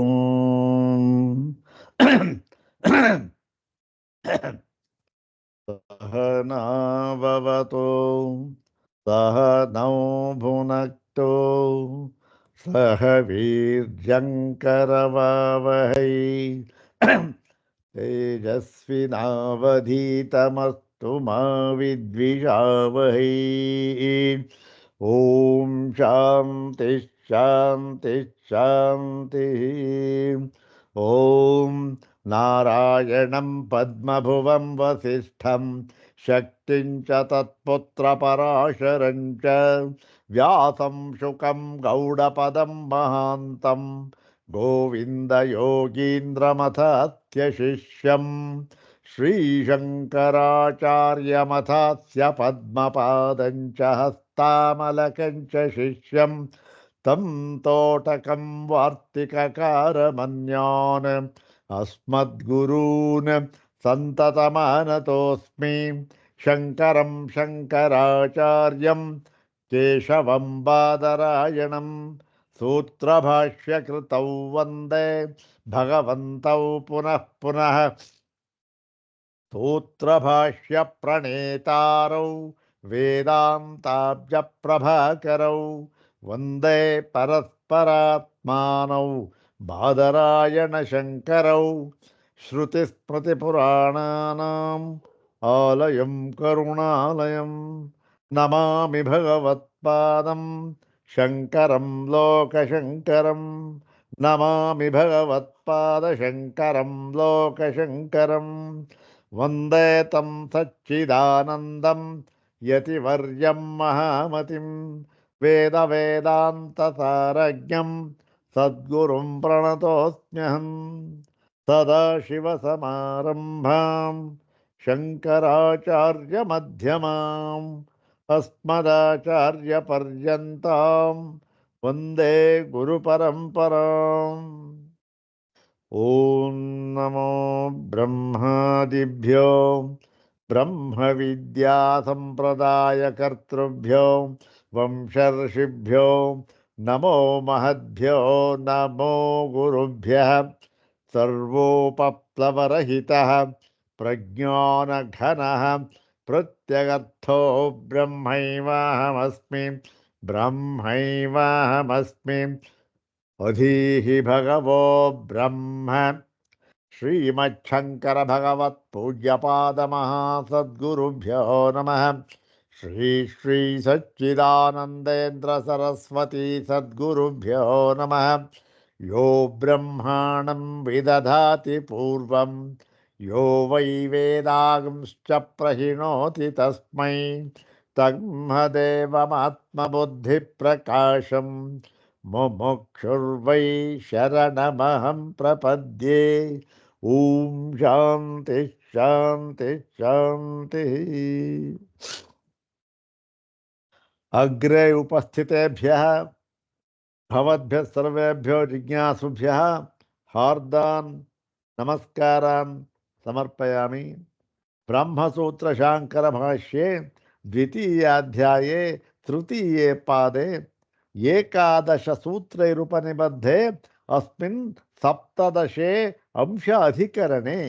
ॐ सहनाववतु सहनौ भुनक्तु सह वीर्यङ्करवावहै तेजस्विनावधीतमस्तु मा विद्विषावहै। ॐ शान्ति शान्ति शान्तिः। ॐ नारायणं पद्मभुवं वसिष्ठं शक्तिं च तत्पुत्रपराशरं च व्यासं शुकं गौडपदं महान्तं गोविन्दयोगीन्द्रमथात्यशिष्यं श्रीशङ्कराचार्यमथास्य पद्मपादं च हस्तामलकं च शिष्यं तं तोटकं वार्तिककारमन्यान् अस्मद्गुरून् सन्ततमानतोऽस्मि शङ्करं शङ्कराचार्यं केशवं बादरायणं सूत्रभाष्यकृतौ वन्दे भगवन्तौ पुनः पुनः सूत्रभाष्यप्रणेतारौ वेदान्ताब्जप्रभाकरौ वन्दे परस्परात्मानौ बादरायणशङ्करौ श्रुतिस्मृतिपुराणानाम् आलयं करुणालयं नमामि भगवत्पादं शङ्करं लोकशङ्करं नमामि भगवत्पादशङ्करं लोकशङ्करं वन्दे तं सच्चिदानन्दं यतिवर्यं महामतिं वेदवेदान्तसारज्ञं सद्गुरुं प्रणतोऽस्म्यहम् सदाशिवसमारम्भां शङ्कराचार्यमध्यमाम् अस्मदाचार्यपर्यन्तां वन्दे गुरुपरम्पराम्। ॐ नमो ब्रह्मादिभ्यो ब्रह्मविद्यासम्प्रदायकर्तृभ्यो वंशर्षिभ्यो नमो महद्भ्यो नमो गुरुभ्यः सर्वोपप्लवरहितः प्रज्ञानघनः प्रत्यगर्थो ब्रह्मैवाहमस्मि ब्रह्मैवाहमस्मि अधीहि भगवो ब्रह्म श्रीमच्छंकर भगवत पूज्यपाद महासद्गुरुभ्यो नमः। श्री श्री सच्चिदानंदेन्द्र सरस्वती सद्गुरुभ्यो नमः। यो ब्रह्माणं विदधाति पूर्वं यो वै वेदांश्च प्रहिणोति तस्मै तन्मदेवमात्मबुद्धिप्रकाशम् मुमुक्षुर्वै शरणमहं प्रपद्ये। ॐ शान्ति शान्ति शान्तिः। अग्रे उपस्थितेभ्यः भवद्भ्यः सर्वेभ्यो जिज्ञासुभ्यः हार्दान् नमस्कारान् समर्पयामि। ब्रह्मसूत्र शांकर भाष्ये द्वितीयाध्याये तृतीये पादे एकादश सूत्रैरुपनिबद्धे अस्मिन् सप्तदशे अंश अधिकरणे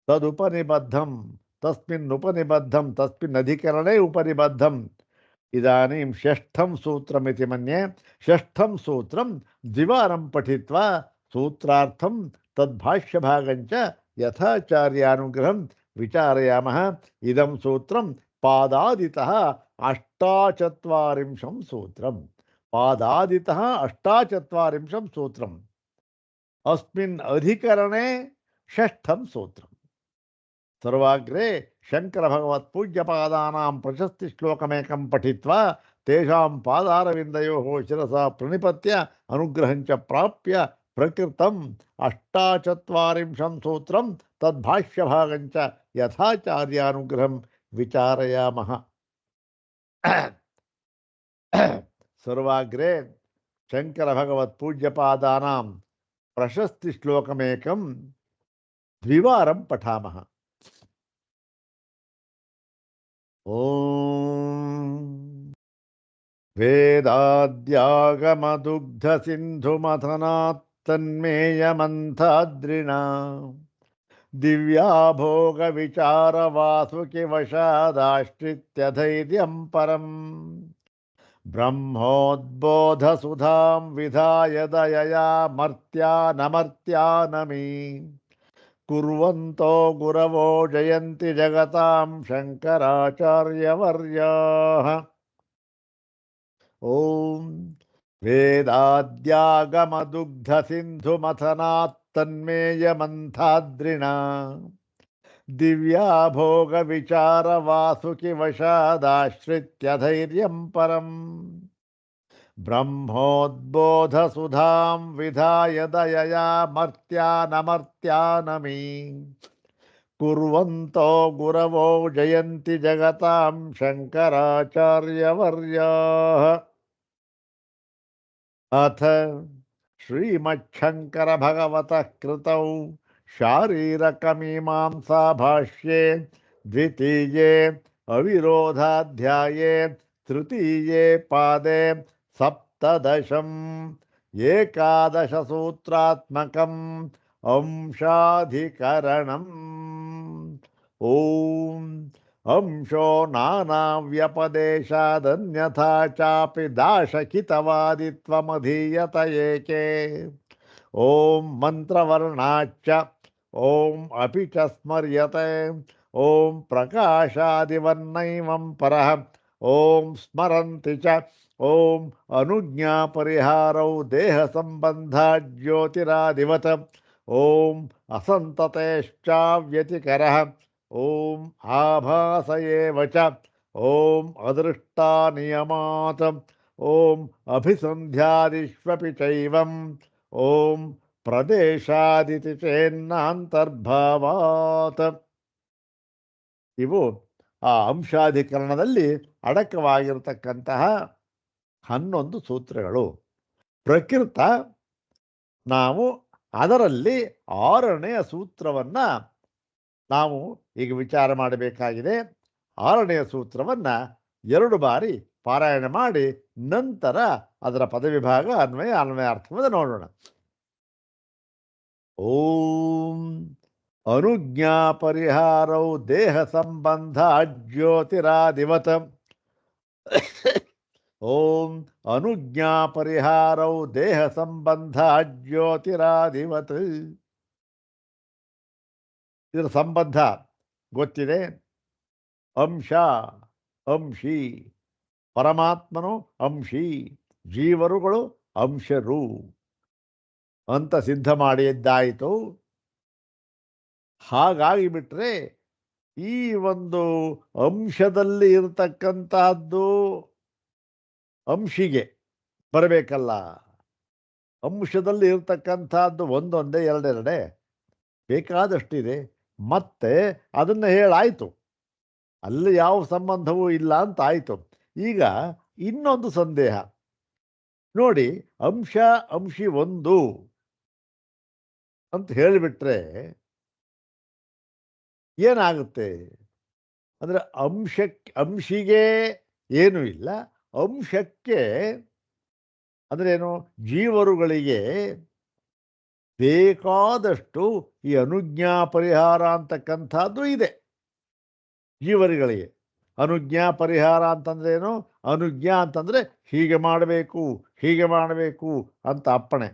तदुपनिबद्धं तस्मिन् अधिकरणे उपनिबद्धम् इदानीं षष्ठं सूत्रमिति मन्ये। षष्ठं सूत्रं द्विवारं पठित्वा सूत्रार्थं तद्भाष्यभागं च यथाचार्यानुग्रहं विचारयामः। इदं सूत्रं पादादितः अष्टाचत्वारिंशं सूत्रं। पादादितः अष्टाचत्वारिंशं सूत्रम्। अस्मिन् अधिकरणे षष्ठं सूत्रम्। सर्वाग्रे शंकर भगवत पूज्यपादानां प्रशस्ति श्लोकमेकं पठित्वा तेषां पादारविन्दयोः शिरसा प्रणिपत्य अनुग्रहं च प्राप्य प्रकृतम् अष्टाचत्वारिंशं सूत्रं तद्भाष्यभागं च यथाचार्यानुग्रहं विचारयामः। सर्वाग्रे शंकर भगवत पूज्यपादानां प्रशस्ति श्लोकमेकं द्विवारं पठामः। ॐ वेदाद्यागमदुग्धसिन्धुमथनात् ತನ್ಮೇಯಮಂಥಾದ್ರಿಣ ದಿವ್ಯಾ ಭೋಗ ವಿಚಾರ ವಾಸುಕಿ ವಶಾದಾಶ್ರಿತ್ಯ ಧೈರ್ಯಂ ಪರಂ ಬ್ರಹ್ಮೋದ್ಬೋಧ ಸುಧಾಂ ವಿಧಾಯ ದಯಯಾ ಮರ್ತ್ಯಾನಮರ್ತ್ಯಾನಮಿ ಕುರ್ವಂತೋ ಗುರವೋ ಜಯಂತಿ ಜಗತಾಂ ಶಂಕರಾಚಾರ್ಯವರ್ಯಾಃ ಓಂ ವೇದಾದ್ಯಾಗಮದುಗ್ಧ ಸಿಂಧು ಮಥನಾತ್ ತನ್ಮೇಯಮಂಥಾದ್ರಿಣ ದಿವ್ಯಾ ಭೋಗ ವಿಚಾರ ವಾಸುಕಿ ವಶಾದಾಶ್ರಿತ್ಯ ಧೈರ್ಯಂ ಪರಂ ಬ್ರಹ್ಮೋದ್ಬೋಧ ಸುಧಾಂ ವಿಧಾಯ ದಯಯಾ ಮರ್ತ್ಯಾನಮರ್ತ್ಯಾನಮಿ ಕುರ್ವಂತೋ ಗುರವೋ ಜಯಂತಿ ಜಗತಾಂ ಶಂಕರಾಚಾರ್ಯವರ್ಯಾಃ ಅಥ ಶ್ರೀಮಚ್ಛಂಕರ ಭಗವತಃ ಕೃತೌ ಶಾರೀರಕಮೀಮಾಂಸಾ ಭಾಷ್ಯೆ ದ್ವಿತೀಯೇ ಅವಿರೋಧಾಧ್ಯಾಯೇ ತೃತೀಯೇ ಪಾದೆ ಸಪ್ತದಶಂ ಏಕಾದಶ ಸೂತ್ರಾತ್ಮಕಂ ಅಂಶಾಧಿಕರಣಂ ಓಂ ಅಂಶೋ ನಾನಾವ್ಯಪದೇಶಾದನ್ಯಥಾ ಚಾಪಿ ದಾಶಕಿತವಾದಿತ್ವಮಧೀಯತ ಏಕೆ ಓಂ ಮಂತ್ರವರ್ಣಾಚ್ಚ ಓಂ ಅಪಿ ಚ ಸ್ಮರ್ಯತೆ ಓಂ ಪ್ರಕಾಶಾದಿವನ್ನೈವಂ ಪರಃ ಓಂ ಸ್ಮರಂತಿ ಚ ಓಂ ಅನುಜ್ಞಾಪರಿಹಾರೌ ದೇಹ ಸಂಬಂಧ ಜ್ಯೋತಿರಾದಿವತ್ ಓಂ ಅಸಂತತೇಶ್ಚಾವ್ಯತಿಕರಃ ಓಂ ಆಭಾಸ ಏವ ಚ ಓಂ ಅದೃಷ್ಟಾನಿಯಮಾತ್ ಓಂ ಅಭಿಸಂಧ್ಯಾದಿಷ್ವಪಿ ಚೈವಂ ಓಂ ಪ್ರದೇಶಾದಿತಿ ಚೇನ್ನಾಂತರ್ಭಾವಾತ್. ಇವು ಆ ಅಂಶಾಧಿಕರಣದಲ್ಲಿ ಅಡಕವಾಗಿರತಕ್ಕಂತಹ 11 ಸೂತ್ರಗಳು. ಪ್ರಕೃತ ನಾವು ಅದರಲ್ಲಿ 6ನೆಯ ಸೂತ್ರವನ್ನು ನಾವು ಈಗ ವಿಚಾರ ಮಾಡಬೇಕಾಗಿದೆ. 6ನೆಯ ಸೂತ್ರವನ್ನು 2 ಬಾರಿ ಪಾರಾಯಣ ಮಾಡಿ ನಂತರ ಅದರ ಪದವಿಭಾಗ ಅನ್ವಯಾರ್ಥವನ್ನು ನೋಡೋಣ. ಓಂ ಅನುಜ್ಞಾ ಪರಿಹಾರೌ ದೇಹ ಸಂಬಂಧ ಜ್ಯೋತಿರಾದಿವತ್ ಓಂ ಅನುಜ್ಞಾ ಪರಿಹಾರೌ ದೇಹ ಸಂಬಂಧ ಜ್ಯೋತಿರಾದಿವತ್. ಇದರ ಸಂಬಂಧ ಗೊತ್ತಿದೆ. ಅಂಶ ಅಂಶಿ, ಪರಮಾತ್ಮನು ಅಂಶಿ, ಜೀವರುಗಳು ಅಂಶರು ಅಂತ ಸಿದ್ಧ ಮಾಡಿದ್ದಾಯಿತು. ಹಾಗಾಗಿ ಬಿಟ್ರೆ ಈ ಒಂದು ಅಂಶದಲ್ಲಿ ಇರತಕ್ಕಂತಹದ್ದು ಅಂಶಿಗೆ ಬರಬೇಕಲ್ಲ. ಅಂಶದಲ್ಲಿ ಇರತಕ್ಕಂಥದ್ದು ಒಂದೊಂದೇ ಎರಡೆರಡೆ ಬೇಕಾದಷ್ಟಿದೆ. ಮತ್ತೆ ಅದನ್ನು ಹೇಳಾಯಿತು, ಅಲ್ಲಿ ಯಾವ ಸಂಬಂಧವೂ ಇಲ್ಲ ಅಂತ ಆಯಿತು. ಈಗ ಇನ್ನೊಂದು ಸಂದೇಹ ನೋಡಿ. ಅಂಶ ಅಂಶಿ ಒಂದು ಅಂತ ಹೇಳಿಬಿಟ್ರೆ ಏನಾಗುತ್ತೆ ಅಂದರೆ ಅಂಶಿಗೆ ಏನೂ ಇಲ್ಲ, ಅಂಶಕ್ಕೆ ಅಂದ್ರೇನು, ಜೀವರುಗಳಿಗೆ ಬೇಕಾದಷ್ಟು ಈ ಅನುಜ್ಞಾ ಪರಿಹಾರ ಅಂತಕ್ಕಂಥದ್ದು ಇದೆ. ಜೀವರುಗಳಿಗೆ ಅನುಜ್ಞಾ ಪರಿಹಾರ ಅಂತಂದ್ರೇನು, ಅನುಜ್ಞಾ ಅಂತಂದರೆ ಹೀಗೆ ಮಾಡಬೇಕು ಹೀಗೆ ಮಾಡಬೇಕು ಅಂತ ಅಪ್ಪಣೆ.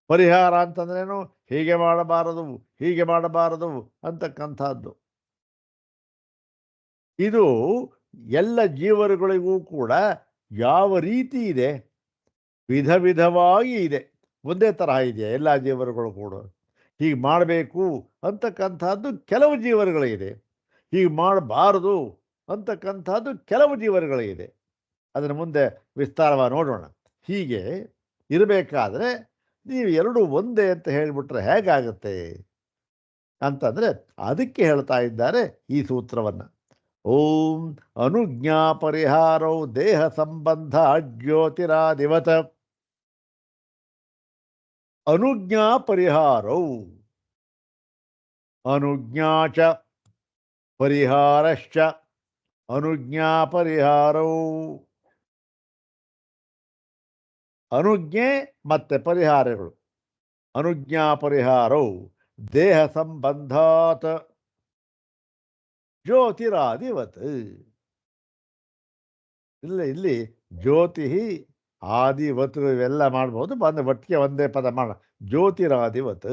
ಪರಿಹಾರ ಅಂತಂದ್ರೇನು, ಹೀಗೆ ಮಾಡಬಾರದು ಹೀಗೆ ಮಾಡಬಾರದು ಅಂತಕ್ಕಂಥದ್ದು. ಇದು ಎಲ್ಲ ಜೀವರುಗಳಿಗೂ ಕೂಡ ಯಾವ ರೀತಿ ಇದೆ, ವಿಧ ವಿಧವಾಗಿ ಇದೆ. ಒಂದೇ ತರಹ ಇದೆಯಾ ಎಲ್ಲ ಜೀವರುಗಳು ಕೂಡ? ಹೀಗೆ ಮಾಡಬೇಕು ಅಂತಕ್ಕಂಥದ್ದು ಕೆಲವು ಜೀವರುಗಳಿದೆ, ಹೀಗೆ ಮಾಡಬಾರದು ಅಂತಕ್ಕಂಥದ್ದು ಕೆಲವು ಜೀವರುಗಳಿದೆ. ಅದನ್ನು ಮುಂದೆ ವಿಸ್ತಾರವಾಗಿ ನೋಡೋಣ. ಹೀಗೆ ಇರಬೇಕಾದ್ರೆ ನೀವು ಎರಡು ಒಂದೇ ಅಂತ ಹೇಳಿಬಿಟ್ರೆ ಹೇಗಾಗುತ್ತೆ ಅಂತಂದರೆ ಅದಕ್ಕೆ ಹೇಳ್ತಾ ಇದ್ದಾರೆ ಈ ಸೂತ್ರವನ್ನು. ಓಂ ಅನುಜ್ಞಾ ಪರಿಹಾರೌ ದೇಹ ಸಂಬಂಧ ಜ್ಯೋತಿರಾದಿವತ್. ಅನುಜ್ಞಾ ಪರಿಹಾರೌ, ಅನುಜ್ಞಾ ಚ ಪರಿಹಾರಶ್ಚ. ಅನುಜ್ಞಾ ಪರಿಹಾರೌ, ಅನುಜ್ಞೆ ಮತ್ತೆ ಪರಿಹಾರಗಳು ಅನುಜ್ಞಾ ಪರಿಹಾರವು ದೇಹ ಸಂಬಂಧಾತ್ ಜ್ಯೋತಿರಾದಿವತ್. ಇಲ್ಲಿ ಜ್ಯೋತಿ ಆದಿವತ್ ಇವೆಲ್ಲ ಮಾಡ್ಬೋದು, ಬಂದು ಒಟ್ಟಿಗೆ ಒಂದೇ ಪದ ಮಾಡ ಜ್ಯೋತಿರಾದಿವತ್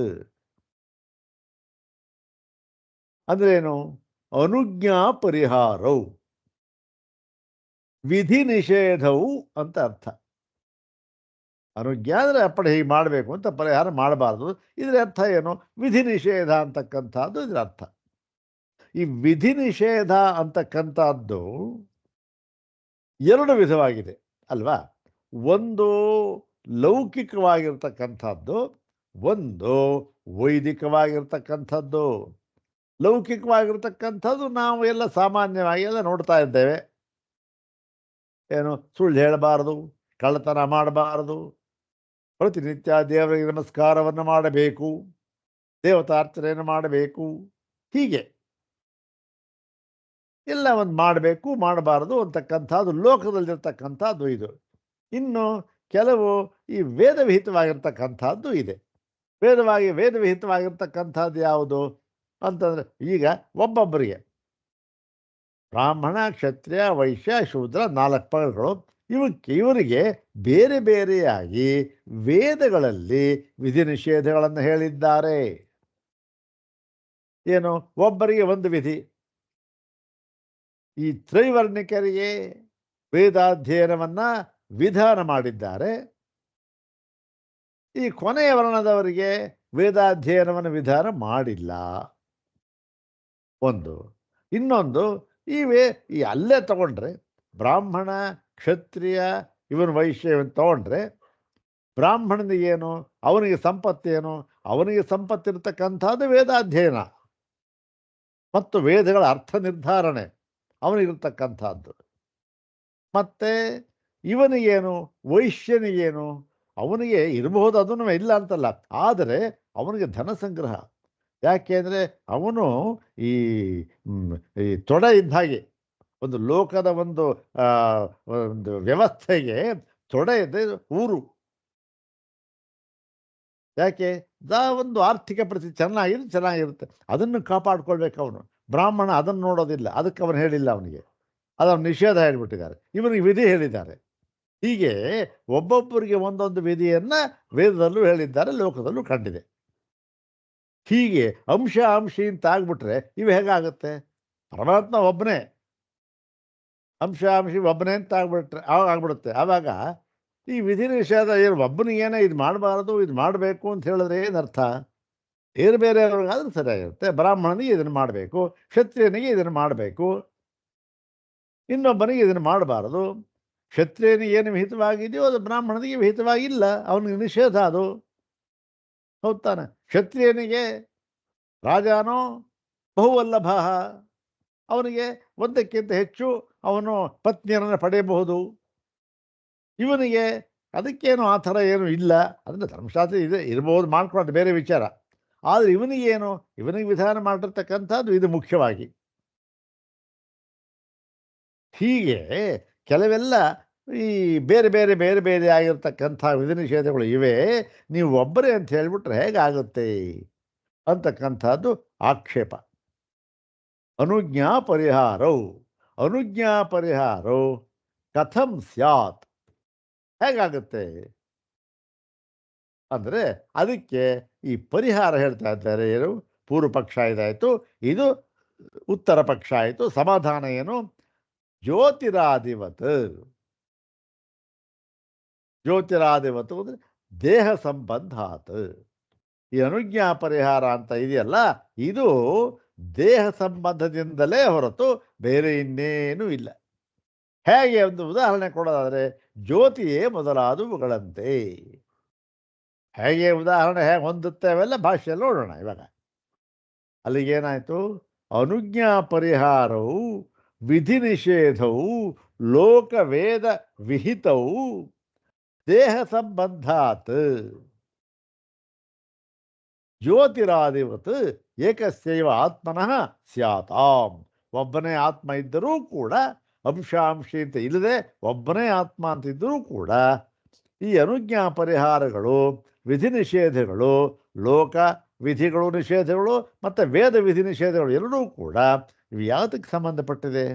ಅಂದ್ರೆ ಏನು? ಅನುಜ್ಞಾ ಪರಿಹಾರವು ವಿಧಿ ನಿಷೇಧವು ಅಂತ ಅರ್ಥ. ಅನುಜ್ಞಾ ಅಂದರೆ ಅಪ್ಪಣೆ ಹೀಗೆ ಮಾಡಬೇಕು ಅಂತ, ಪರಿಹಾರ ಮಾಡಬಾರ್ದು. ಇದರ ಅರ್ಥ ಏನು? ವಿಧಿ ನಿಷೇಧ ಅಂತಕ್ಕಂಥದ್ದು ಇದರ ಅರ್ಥ. ಈ ವಿಧಿ ನಿಷೇಧ ಅಂತಕ್ಕಂಥದ್ದು ಎರಡು ವಿಧವಾಗಿದೆ ಅಲ್ವಾ? ಒಂದು ಲೌಕಿಕವಾಗಿರ್ತಕ್ಕಂಥದ್ದು, ಒಂದು ವೈದಿಕವಾಗಿರ್ತಕ್ಕಂಥದ್ದು. ಲೌಕಿಕವಾಗಿರ್ತಕ್ಕಂಥದ್ದು ನಾವು ಎಲ್ಲ ಸಾಮಾನ್ಯವಾಗಿ ಎಲ್ಲ ನೋಡ್ತಾ ಇದ್ದೇವೆ. ಏನು? ಸುಳ್ಳು ಹೇಳಬಾರದು, ಕಳ್ಳತನ ಮಾಡಬಾರದು, ಪ್ರತಿನಿತ್ಯ ದೇವರಿಗೆ ನಮಸ್ಕಾರವನ್ನು ಮಾಡಬೇಕು, ದೇವತಾರ್ಚನೆಯನ್ನು ಮಾಡಬೇಕು, ಹೀಗೆ ಎಲ್ಲ ಒಂದು ಮಾಡಬೇಕು ಮಾಡಬಾರದು ಅಂತಕ್ಕಂಥದ್ದು ಲೋಕದಲ್ಲಿರ್ತಕ್ಕಂಥದ್ದು ಇದು. ಇನ್ನು ಕೆಲವು ಈ ವೇದವಿಹಿತವಾಗಿರ್ತಕ್ಕಂಥದ್ದು ಇದೆ. ವೇದವಿಹಿತವಾಗಿರ್ತಕ್ಕಂಥದ್ದು ಯಾವುದು ಅಂತಂದರೆ, ಈಗ ಒಬ್ಬೊಬ್ಬರಿಗೆ ಬ್ರಾಹ್ಮಣ, ಕ್ಷತ್ರಿಯ, ವೈಶ್ಯ, ಶೂದ್ರ 4 ಪದಗಳು. ಇವರಿಗೆ ಬೇರೆ ಬೇರೆಯಾಗಿ ವೇದಗಳಲ್ಲಿ ವಿಧಿ ನಿಷೇಧಗಳನ್ನು ಹೇಳಿದ್ದಾರೆ. ಏನು? ಒಬ್ಬರಿಗೆ ಒಂದು ವಿಧಿ. ಈ ತ್ರೈವರ್ಣಿಕರಿಗೆ ವೇದಾಧ್ಯಯನವನ್ನ ವಿಧಾನ ಮಾಡಿದ್ದಾರೆ. ಈ ಕೊನೆಯ ವರ್ಣದವರಿಗೆ ವೇದಾಧ್ಯಯನವನ್ನು ವಿಧಾನ ಮಾಡಿಲ್ಲ. ಒಂದು. ಇನ್ನೊಂದು, ಈ ಅಲ್ಲೇ ತಗೊಂಡ್ರೆ ಬ್ರಾಹ್ಮಣ, ಕ್ಷತ್ರಿಯ, ಇವನು ವೈಶ್ಯ ಇವನು ತಗೊಂಡ್ರೆ, ಬ್ರಾಹ್ಮಣನಿಗೇನು? ಅವನಿಗೆ ಸಂಪತ್ತೇನು? ಅವನಿಗೆ ಸಂಪತ್ತಿರ್ತಕ್ಕಂಥದ್ದು ವೇದಾಧ್ಯಯನ ಮತ್ತು ವೇದಗಳ ಅರ್ಥ ನಿರ್ಧಾರಣೆ ಅವನಿಗಿರ್ತಕ್ಕಂಥದ್ದು. ಮತ್ತೆ ಇವನಿಗೇನು? ವೈಶ್ಯನಿಗೇನು? ಅವನಿಗೆ ಇರಬಹುದು, ಅದನ್ನು ಇಲ್ಲ ಅಂತಲ್ಲ, ಆದರೆ ಅವನಿಗೆ ಧನ ಸಂಗ್ರಹ. ಯಾಕೆಂದರೆ ಅವನು ಈ ತೊಡೆ ಇದ್ದ ಹಾಗೆ, ಒಂದು ಲೋಕದ ಒಂದು ವ್ಯವಸ್ಥೆಗೆ ತೊಡೆ ಇದೆ ಊರು. ಯಾಕೆ? ಒಂದು ಆರ್ಥಿಕ ಪರಿಸ್ಥಿತಿ ಚೆನ್ನಾಗಿರುತ್ತೆ, ಅದನ್ನು ಕಾಪಾಡ್ಕೊಳ್ಬೇಕು ಅವನು. ಬ್ರಾಹ್ಮಣ ಅದನ್ನು ನೋಡೋದಿಲ್ಲ, ಅದಕ್ಕೆ ಅವನು ಹೇಳಿಲ್ಲ, ಅವನಿಗೆ ಅದನ್ನು ನಿಷೇಧ ಹೇಳಿಬಿಟ್ಟಿದ್ದಾರೆ, ಇವನಿಗೆ ವಿಧಿ ಹೇಳಿದ್ದಾರೆ. ಹೀಗೆ ಒಬ್ಬೊಬ್ಬರಿಗೆ ಒಂದೊಂದು ವಿಧಿಯನ್ನು ವೇದದಲ್ಲೂ ಹೇಳಿದ್ದಾರೆ, ಲೋಕದಲ್ಲೂ ಕಂಡಿದೆ. ಹೀಗೆ ಅಂಶಿ ಅಂತ ಆಗ್ಬಿಟ್ರೆ ಇವು ಹೇಗಾಗುತ್ತೆ? ಪರಮಾತ್ಮ ಒಬ್ಬನೇ, ಅಂಶಿ ಒಬ್ಬನೇ ಅಂತ ಆಗ್ಬಿಡುತ್ತೆ. ಆವಾಗ ಈ ವಿಧಿ ನಿಷೇಧ ಏನು? ಒಬ್ಬನಿಗೇನೆ ಇದು ಮಾಡಬಾರದು, ಇದು ಮಾಡಬೇಕು ಅಂತ ಹೇಳಿದ್ರೆ ಏನರ್ಥ? ಬೇರೆ ಬೇರೆಯವ್ರಿಗಾದ್ರೂ ಸರಿಯಾಗಿರುತ್ತೆ. ಬ್ರಾಹ್ಮಣನಿಗೆ ಇದನ್ನು ಮಾಡಬೇಕು, ಕ್ಷತ್ರಿಯನಿಗೆ ಇದನ್ನು ಮಾಡಬೇಕು, ಇನ್ನೊಬ್ಬನಿಗೆ ಇದನ್ನು ಮಾಡಬಾರದು. ಕ್ಷತ್ರಿಯನಿಗೆ ಏನು ವಿಹಿತವಾಗಿದೆಯೋ ಅದು ಬ್ರಾಹ್ಮಣನಿಗೆ ವಿಹಿತವಾಗಿಲ್ಲ, ಅವನಿಗೆ ನಿಷೇಧ ಅದು. ಹೌದು ತಾನೆ? ಕ್ಷತ್ರಿಯನಿಗೆ ರಾಜಾನೋ ಬಹುವಲ್ಲಭ, ಅವನಿಗೆ ಒಂದಕ್ಕಿಂತ ಹೆಚ್ಚು ಅವನು ಪತ್ನಿಯರನ್ನು ಪಡೆಯಬಹುದು. ಇವನಿಗೆ ಅದಕ್ಕೇನು ಆ ಥರ ಏನು ಇಲ್ಲ. ಅದನ್ನು ಧರ್ಮಶಾಸ್ತ್ರ ಇದೆ, ಇರ್ಬೋದು, ಮಾಡ್ಕೊಳ್ಳೋದು ಬೇರೆ ವಿಚಾರ. ಆದರೆ ಇವನಿಗೇನು? ಇವನಿಗೆ ವಿಧಾನ ಮಾಡಿರ್ತಕ್ಕಂಥದ್ದು ಇದು ಮುಖ್ಯವಾಗಿ. ಹೀಗೆ ಕೆಲವೆಲ್ಲ ಈ ಬೇರೆ ಬೇರೆ ಆಗಿರ್ತಕ್ಕಂಥ ವಿಧಿ ನಿಷೇಧಗಳು ಇವೆ. ನೀವು ಒಬ್ಬರೇ ಅಂತ ಹೇಳಿಬಿಟ್ರೆ ಹೇಗಾಗುತ್ತೆ ಅಂತಕ್ಕಂಥದ್ದು ಆಕ್ಷೇಪ. ಅನುಜ್ಞಾ ಪರಿಹಾರವು ಕಥಂ ಸ್ಯಾತ್, ಹೇಗಾಗುತ್ತೆ ಅಂದರೆ ಅದಕ್ಕೆ ಈ ಪರಿಹಾರ ಹೇಳ್ತಾ ಇದ್ದಾರೆ. ಏನು? ಪೂರ್ವ ಪಕ್ಷ ಇದಾಯಿತು, ಇದು ಉತ್ತರ ಪಕ್ಷ ಆಯಿತು. ಸಮಾಧಾನ ಏನು? ಜ್ಯೋತಿರಾದಿವತ್ ಅಂದರೆ ದೇಹ ಸಂಬಂಧಾತ್. ಈ ಅನುಜ್ಞಾ ಪರಿಹಾರ ಅಂತ ಇದೆಯಲ್ಲ, ಇದು ದೇಹ ಸಂಬಂಧದಿಂದಲೇ ಹೊರತು ಬೇರೆ ಇನ್ನೇನೂ ಇಲ್ಲ. ಹೇಗೆ? ಒಂದು ಉದಾಹರಣೆ ಕೊಡೋದಾದರೆ, ಜ್ಯೋತಿಯೇ ಮೊದಲಾದವುಗಳಂತೆ. ಹೇಗೆ ಉದಾಹರಣೆ ಹೇಗೆ ಹೊಂದುತ್ತೆ ಅವೆಲ್ಲ ಭಾಷೆಯಲ್ಲಿ ನೋಡೋಣ. ಇವಾಗ ಅಲ್ಲಿಗೇನಾಯಿತು? ಅನುಜ್ಞಾ ಪರಿಹಾರವು ವಿಧಿ ನಿಷೇಧವು ಲೋಕವೇದ ವಿಹಿತವು ದೇಹ ಸಂಬಂಧಾತ್ ಜ್ಯೋತಿರಾದಿವತ್ ಏಕಸ್ಯೈವ ಆತ್ಮನಃ ಸ್ಯಾತಾಂ. ಒಬ್ಬನೇ ಆತ್ಮ ಇದ್ದರೂ ಕೂಡ, ಅಂಶಿ ಅಂತ ಇಲ್ಲದೆ ಒಬ್ಬನೇ ಆತ್ಮ ಅಂತಿದ್ದರೂ ಕೂಡ, ಈ ಅನುಜ್ಞಾ ಪರಿಹಾರಗಳು ವಿಧಿ ನಿಷೇಧಗಳು, ಲೋಕ ವಿಧಿಗಳು ನಿಷೇಧಗಳು ಮತ್ತು ವೇದ ವಿಧಿ ನಿಷೇಧಗಳು ಎರಡೂ ಕೂಡ ಇವು ಯಾವುದಕ್ಕೆ ಸಂಬಂಧಪಟ್ಟಿದೆ?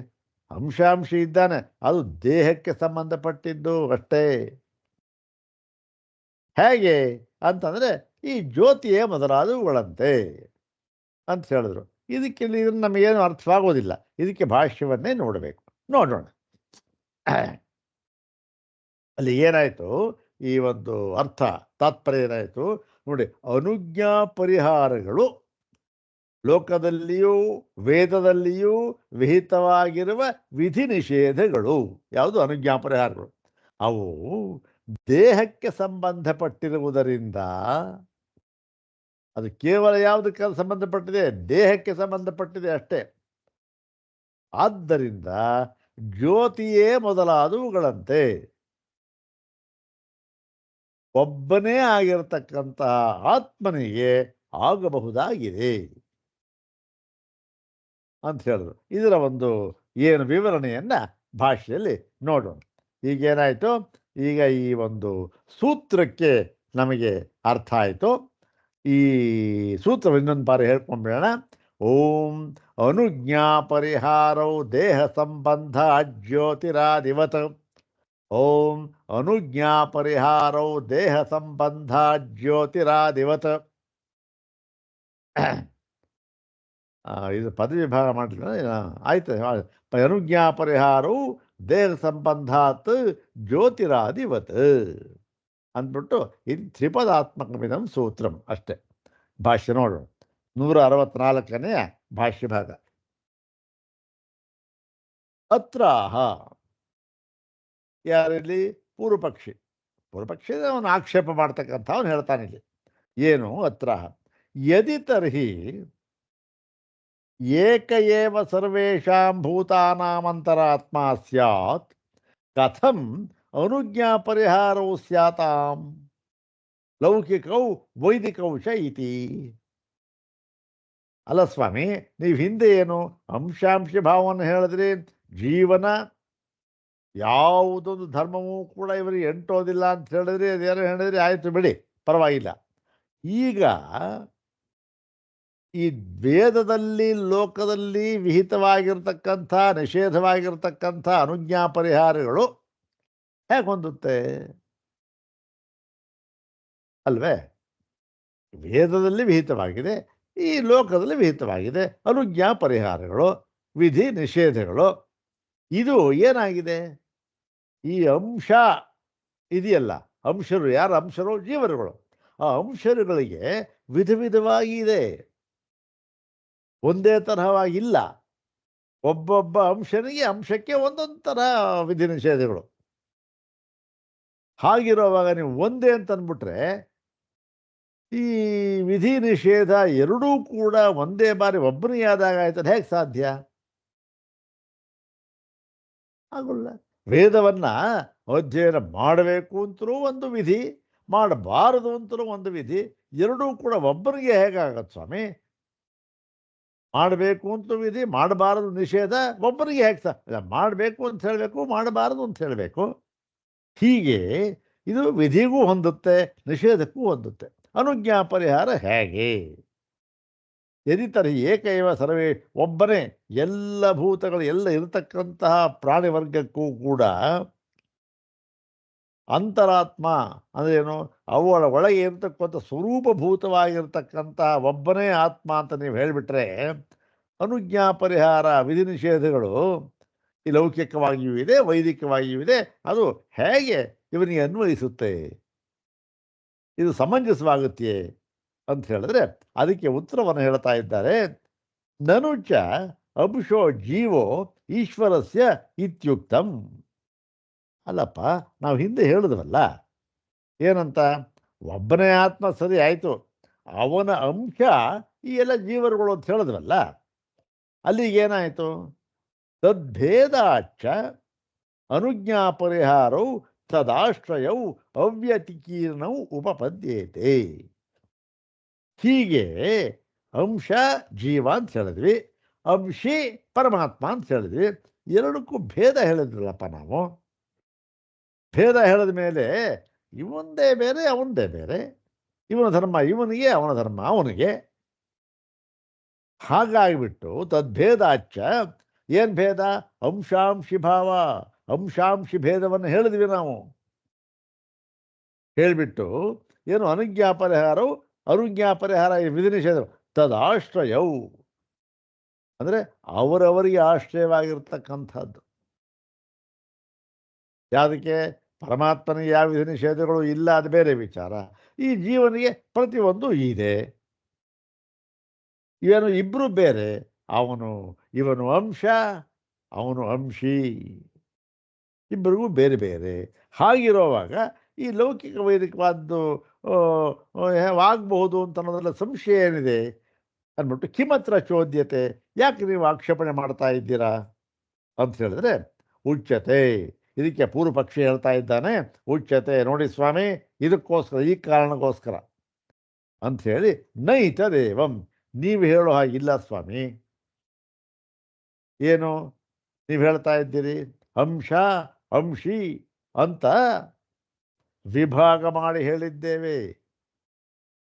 ಅಂಶಾಂಶಿ ಇದ್ದಾನೆ, ಅದು ದೇಹಕ್ಕೆ ಸಂಬಂಧಪಟ್ಟಿದ್ದು ಅಷ್ಟೇ. ಹೇಗೆ ಅಂತಂದರೆ ಈ ಜ್ಯೋತಿಯೇ ಮೊದಲಾದವುಗಳಂತೆ ಅಂತ ಹೇಳಿದ್ರು. ಇದಕ್ಕೆ ಇದನ್ನು ನಮಗೇನು ಅರ್ಥವಾಗೋದಿಲ್ಲ. ಇದಕ್ಕೆ ಭಾಷ್ಯವನ್ನೇ ನೋಡಬೇಕು. ನೋಡೋಣ. ಅಲ್ಲಿ ಏನಾಯಿತು, ಈ ಒಂದು ಅರ್ಥ ತಾತ್ಪರ್ಯ ಏನಾಯಿತು ನೋಡಿ. ಅನುಜ್ಞಾ ಪರಿಹಾರಗಳು ಲೋಕದಲ್ಲಿಯೂ ವೇದದಲ್ಲಿಯೂ ವಿಹಿತವಾಗಿರುವ ವಿಧಿ ನಿಷೇಧಗಳು ಯಾವುದು? ಅನುಜ್ಞಾ ಪರಿಹಾರಗಳು. ಅವು ದೇಹಕ್ಕೆ ಸಂಬಂಧಪಟ್ಟಿರುವುದರಿಂದ, ಅದು ಕೇವಲ ಯಾವುದಕ್ಕೆ ಸಂಬಂಧಪಟ್ಟಿದೆ? ದೇಹಕ್ಕೆ ಸಂಬಂಧಪಟ್ಟಿದೆ ಅಷ್ಟೇ. ಆದ್ದರಿಂದ ಜ್ಯೋತಿಯೇ ಮೊದಲಾದವುಗಳಂತೆ ಒಬ್ಬನೇ ಆಗಿರತಕ್ಕಂತಹ ಆತ್ಮನಿಗೆ ಆಗಬಹುದಾಗಿದೆ ಅಂತ ಹೇಳಿದ್ರು. ಇದರ ಒಂದು ಏನು ವಿವರಣೆಯನ್ನು ಭಾಷೆಯಲ್ಲಿ ನೋಡೋಣ. ಈಗೇನಾಯಿತು, ಈಗ ಈ ಒಂದು ಸೂತ್ರಕ್ಕೆ ನಮಗೆ ಅರ್ಥ ಆಯಿತು. ಈ ಸೂತ್ರ ಇನ್ನೊಂದು ಬಾರಿ ಹೇಳ್ಕೊಂಡ್ಬಿಡೋಣ. ಓಂ ಅನುಜ್ಞಾ ಪರಿಹಾರವು ದೇಹ ಸಂಬಂಧ ಜ್ಯೋತಿರಾದಿವತ್. ಓಂ ಅನುಜ್ಞಾ ಪರಿಹಾರವು ದೇಹ ಸಂಬಂಧ ಜ್ಯೋತಿರಾದಿವತ್. ಇದು ಪದವಿ ವಿಭಾಗ ಮಾಡಲಿಲ್ಲ, ಆಯ್ತು. ಅನುಜ್ಞಾ ಪರಿಹಾರವು ದೇಹ ಸಂಬಂಧಾತ್ ಜ್ಯೋತಿರಾದಿವತ್ ಅಂದ್ಬಿಟ್ಟು ಇದು ತ್ರಿಪದಾತ್ಮಕಮಿದಂ ಸೂತ್ರಂ ಅಷ್ಟೇ. ಭಾಷ್ಯ ನೋಡೋಣ. 164ನೇ ಭಾಷ್ಯ ಭಾಗ. ಅತ್ರಾಹ, ಯಾರಲ್ಲಿ? ಪೂರ್ವಪಕ್ಷಿ. ಪೂರ್ವಪಕ್ಷಿ ಅವನು ಆಕ್ಷೇಪ ಮಾಡ್ತಕ್ಕಂಥ ಅವನು ಹೇಳ್ತಾನೆ ಇಲ್ಲಿ ಏನು? ಅತ್ರಾಹ ಯದಿ ತರ್ಹಿ ಏಕ ಏವ ಸರ್ವೇಷಾಂ ಭೂತಾನಾಮಂತರಾತ್ಮ ಸ್ಯಾತ್ ಕಥಂ ಅನುಜ್ಞಾ ಪರಿಹಾರವು ಸ್ಯಾತಾಂ ಲೌಕಿಕೌ ವೈದಿಕೌ ಚ ಇತಿ. ಅಲ್ಲ ಸ್ವಾಮಿ, ನೀವು ಹಿಂದೆ ಏನು ಅಂಶಾಂಶ ಭಾವವನ್ನು ಹೇಳಿದ್ರಿ, ಜೀವನ ಯಾವುದೊಂದು ಧರ್ಮವೂ ಕೂಡ ಇವರಿಗೆ ಎಂಟೋದಿಲ್ಲ ಅಂತ ಹೇಳಿದ್ರಿ, ಅದೇನೋ ಹೇಳಿದ್ರಿ, ಆಯಿತು ಬಿಡಿ, ಪರವಾಗಿಲ್ಲ. ಈಗ ಈ ವೇದದಲ್ಲಿ ಲೋಕದಲ್ಲಿ ವಿಹಿತವಾಗಿರ್ತಕ್ಕಂಥ ನಿಷೇಧವಾಗಿರ್ತಕ್ಕಂಥ ಅನುಜ್ಞಾ ಪರಿಹಾರಗಳು ಹೇಗೆ ಹೊಂದುತ್ತೆ ಅಲ್ವೇ? ವೇದದಲ್ಲಿ ವಿಹಿತವಾಗಿದೆ, ಈ ಲೋಕದಲ್ಲಿ ವಿಹಿತವಾಗಿದೆ ಅನುಜ್ಞಾ ಪರಿಹಾರಗಳು, ವಿಧಿ ನಿಷೇಧಗಳು. ಇದು ಏನಾಗಿದೆ? ಈ ಅಂಶ ಇದೆಯಲ್ಲ, ಅಂಶರು ಯಾರು? ಅಂಶರು ಜೀವರುಗಳು. ಆ ಅಂಶರುಗಳಿಗೆ ವಿಧ ವಿಧವಾಗಿ ಇದೆ, ಒಂದೇ ತರಹವಾಗಿಲ್ಲ. ಒಬ್ಬೊಬ್ಬ ಅಂಶಕ್ಕೆ ಒಂದೊಂದು ಥರ ವಿಧಿ ನಿಷೇಧಗಳು. ಹಾಗಿರುವಾಗ ನೀವು ಒಂದೇ ಅಂತ ಅಂದ್ಬಿಟ್ರೆ ಈ ವಿಧಿ ನಿಷೇಧ ಎರಡೂ ಕೂಡ ಒಂದೇ ಬಾರಿ ಒಬ್ಬನಿಗೆ ಆದಾಗ ಆಯ್ತದೆ, ಹೇಗೆ ಸಾಧ್ಯ? ಆಗೋಲ್ಲ. ವೇದವನ್ನು ಅಧ್ಯಯನ ಮಾಡಬೇಕು ಅಂತಲೂ ಒಂದು ವಿಧಿ, ಮಾಡಬಾರದು ಅಂತಲೂ ಒಂದು ವಿಧಿ, ಎರಡೂ ಕೂಡ ಒಬ್ಬನಿಗೆ ಹೇಗಾಗತ್ತೆ ಸ್ವಾಮಿ? ಮಾಡಬೇಕು ಅಂತ ವಿಧಿ, ಮಾಡಬಾರದು ನಿಷೇಧ, ಒಬ್ಬರಿಗೆ ಹೇಗೆ ಮಾಡಬೇಕು ಅಂತ ಹೇಳಬೇಕು, ಮಾಡಬಾರದು ಅಂತ ಹೇಳಬೇಕು. ಹೀಗೆ ಇದು ವಿಧಿಗೂ ಹೊಂದುತ್ತೆ, ನಿಷೇಧಕ್ಕೂ ಹೊಂದುತ್ತೆ. ಅನುಜ್ಞಾ ಪರಿಹಾರ ಹೇಗೆ? ಯದಿತರ್ಹಿ ಏಕೈವ ಸರ್ವೇ, ಒಬ್ಬನೇ ಎಲ್ಲ ಭೂತಗಳು ಎಲ್ಲ ಇರತಕ್ಕಂತಹ ಪ್ರಾಣಿವರ್ಗಕ್ಕೂ ಕೂಡ ಅಂತರಾತ್ಮ ಅಂದ್ರೇನು? ಅವಳ ಒಳಗೆ ಇರತಕ್ಕಂಥ ಸ್ವರೂಪಭೂತವಾಗಿರ್ತಕ್ಕಂತಹ ಒಬ್ಬನೇ ಆತ್ಮ ಅಂತ ನೀವು ಹೇಳಿಬಿಟ್ರೆ, ಅನುಜ್ಞಾ ಪರಿಹಾರ ವಿಧಿ ನಿಷೇಧಗಳು ಈ ಲೌಕಿಕವಾಗಿಯೂ ಇದೆ, ವೈದಿಕವಾಗಿಯೂ ಇದೆ. ಅದು ಹೇಗೆ ಇವನಿಗೆ ಅನ್ವಯಿಸುತ್ತೆ? ಇದು ಸಮಂಜಸವಾಗುತ್ತೆಯೇ ಅಂತ ಹೇಳಿದ್ರೆ ಅದಕ್ಕೆ ಉತ್ತರವನ್ನು ಹೇಳ್ತಾ ಇದ್ದಾರೆ. ನನುಚ ಅಂಶೋ ಜೀವೋ ಈಶ್ವರಸ್ಯ ಇತ್ಯುಕ್ತಂ. ಅಲ್ಲಪ್ಪ, ನಾವು ಹಿಂದೆ ಹೇಳಿದ್ವಲ್ಲ, ಏನಂತ? ಒಬ್ಬನೇ ಆತ್ಮ ಸರಿ ಆಯಿತು, ಅವನ ಅಂಶ ಈ ಎಲ್ಲ ಜೀವರುಗಳು ಅಂತ ಹೇಳಿದ್ವಲ್ಲ. ಅಲ್ಲಿಗೇನಾಯಿತು? ತದ್ಭೇದಾಚ ಅನುಜ್ಞಾ ಪರಿಹಾರವು ತದಾಶ್ರಯವು ಅವ್ಯತಿಕೀರ್ಣವು ಉಪಪದ್ಯೇತೆ. ಹೀಗೆ ಅಂಶ ಜೀವ ಅಂತ ಹೇಳಿದ್ವಿ, ಅಂಶಿ ಪರಮಾತ್ಮ ಅಂತ ಹೇಳಿದ್ವಿ. ಎರಡಕ್ಕೂ ಭೇದ ಹೇಳಿದ್ರಲ್ಲಪ್ಪ ನಾವು. ಭೇದ ಹೇಳಿದ ಮೇಲೆ ಇವಂದೇ ಬೇರೆ ಅವಂದೇ ಬೇರೆ. ಇವನ ಧರ್ಮ ಇವನಿಗೆ, ಅವನ ಧರ್ಮ ಅವನಿಗೆ. ಹಾಗಾಗಿಬಿಟ್ಟು ತದ್ಭೇದಾಚ್ಚ, ಏನು ಭೇದ? ಅಂಶಾಂಶಿ ಭಾವ, ಅಂಶಾಂಶಿ ಭೇದವನ್ನು ಹೇಳಿದ್ವಿ ನಾವು. ಹೇಳಿಬಿಟ್ಟು ಏನು ಅನುಜ್ಞಾ ಪರಿಹಾರವು ಅನುಜ್ಞಾ ಪರಿಹಾರ ವಿಧಿ ನಿಷೇಧ ತದಾಶ್ರಯವು ಅಂದರೆ ಅವರವರಿಗೆ ಆಶ್ರಯವಾಗಿರ್ತಕ್ಕಂಥದ್ದು. ಯಾವುದಕ್ಕೆ? ಪರಮಾತ್ಮನಿಗೆ ಯಾವ ವಿಧಿ ನಿಷೇಧಗಳು ಇಲ್ಲ, ಅದು ಬೇರೆ ವಿಚಾರ. ಈ ಜೀವನಿಗೆ ಪ್ರತಿಯೊಂದು ಇದೆ. ಇವನು ಇಬ್ಬರು ಬೇರೆ, ಇವನು ಅಂಶ, ಅವನು ಅಂಶಿ, ಇಬ್ಬರಿಗೂ ಬೇರೆ ಬೇರೆ. ಹಾಗಿರುವಾಗ ಈ ಲೌಕಿಕ ವೈದಿಕವಾದ್ದು ಆಗಬಹುದು ಅಂತ ಅನ್ನೋದ್ರಲ್ಲಿ ಸಂಶಯ ಏನಿದೆ ಅಂದ್ಬಿಟ್ಟು ಕಿಮತ್ರ ಚೋದ್ಯತೆ, ಯಾಕೆ ನೀವು ಆಕ್ಷೇಪಣೆ ಮಾಡ್ತಾ ಇದ್ದೀರಾ ಅಂತ ಹೇಳಿದ್ರೆ, ಉಚ್ಯತೆ, ಇದಕ್ಕೆ ಪೂರ್ವ ಪಕ್ಷಿ ಹೇಳ್ತಾ ಇದ್ದಾನೆ. ಉಚ್ಯತೆ, ನೋಡಿ ಸ್ವಾಮಿ, ಇದಕ್ಕೋಸ್ಕರ, ಈ ಕಾರಣಕ್ಕೋಸ್ಕರ ಅಂಥೇಳಿ, ನೈತದೇವಂ, ನೀವು ಹೇಳೋ ಹಾಗಿಲ್ಲ ಸ್ವಾಮಿ. ಏನು ನೀವು ಹೇಳ್ತಾ ಇದ್ದೀರಿ? ಅಂಶ ಅಂಶಿ ಅಂತ ವಿಭಾಗ ಮಾಡಿ ಹೇಳಿದ್ದೇವೆ.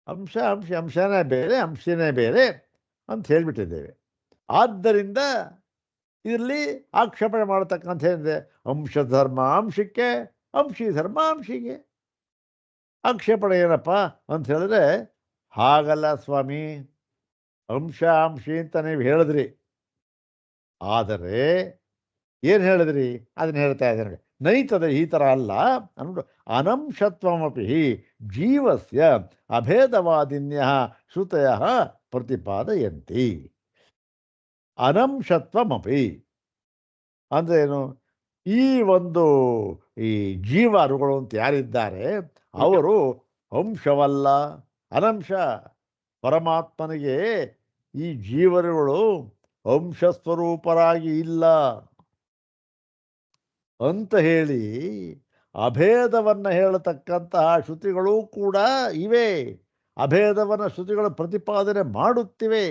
ಅಂಶ ಅಂಶಿ, ಅಂಶನೇ ಬೇರೆ ಅಂಶನೇ ಬೇರೆ ಅಂತ ಹೇಳಿಬಿಟ್ಟಿದ್ದೇವೆ. ಆದ್ದರಿಂದ ಇದರಲ್ಲಿ ಆಕ್ಷೇಪಣೆ ಮಾಡತಕ್ಕಂಥ ಏನಿದೆ? ಅಂಶ ಧರ್ಮ ಅಂಶಕ್ಕೆ, ಅಂಶಿ ಧರ್ಮ ಅಂಶಿಗೆ. ಆಕ್ಷೇಪಣೆ ಏನಪ್ಪ ಅಂತ ಹೇಳಿದ್ರೆ, ಹಾಗಲ್ಲ ಸ್ವಾಮಿ, ಅಂಶ ಅಂಶಿ ಅಂತ ನೀವು ಹೇಳಿದ್ರಿ, ಆದರೆ ಏನು ಹೇಳಿದ್ರಿ ಅದನ್ನು ಹೇಳ್ತಾ ಇದ್ದಾರೆ. ನೈತದ ಈ ಥರ ಅಲ್ಲ ಅನ್ನೋದು. ಅನಂಶತ್ವಮಪಿ ಜೀವಸ್ಯ ಅಭೇದವಾದಿನ್ಯ ಶ್ರುತಯ ಪ್ರತಿಪಾದಯಂತಿ. ಅನಂಶತ್ವಮಪಿ ಅಂದರೆ ಏನು? ಈ ಈ ಜೀವರುಗಳು ಅಂತ ಯಾರಿದ್ದಾರೆ ಅವರು ಅಂಶವಲ್ಲ, ಅನಂಶ. ಪರಮಾತ್ಮನಿಗೆ ಈ ಜೀವರುಗಳು ಅಂಶಸ್ವರೂಪರಾಗಿ ಇಲ್ಲ ಅಂತ ಹೇಳಿ ಅಭೇದವನ್ನು ಹೇಳತಕ್ಕಂತಹ ಶ್ರುತಿಗಳೂ ಕೂಡ ಇವೆ. ಅಭೇದವನ್ನು ಶ್ರುತಿಗಳು ಪ್ರತಿಪಾದನೆ ಮಾಡುತ್ತಿವೆ.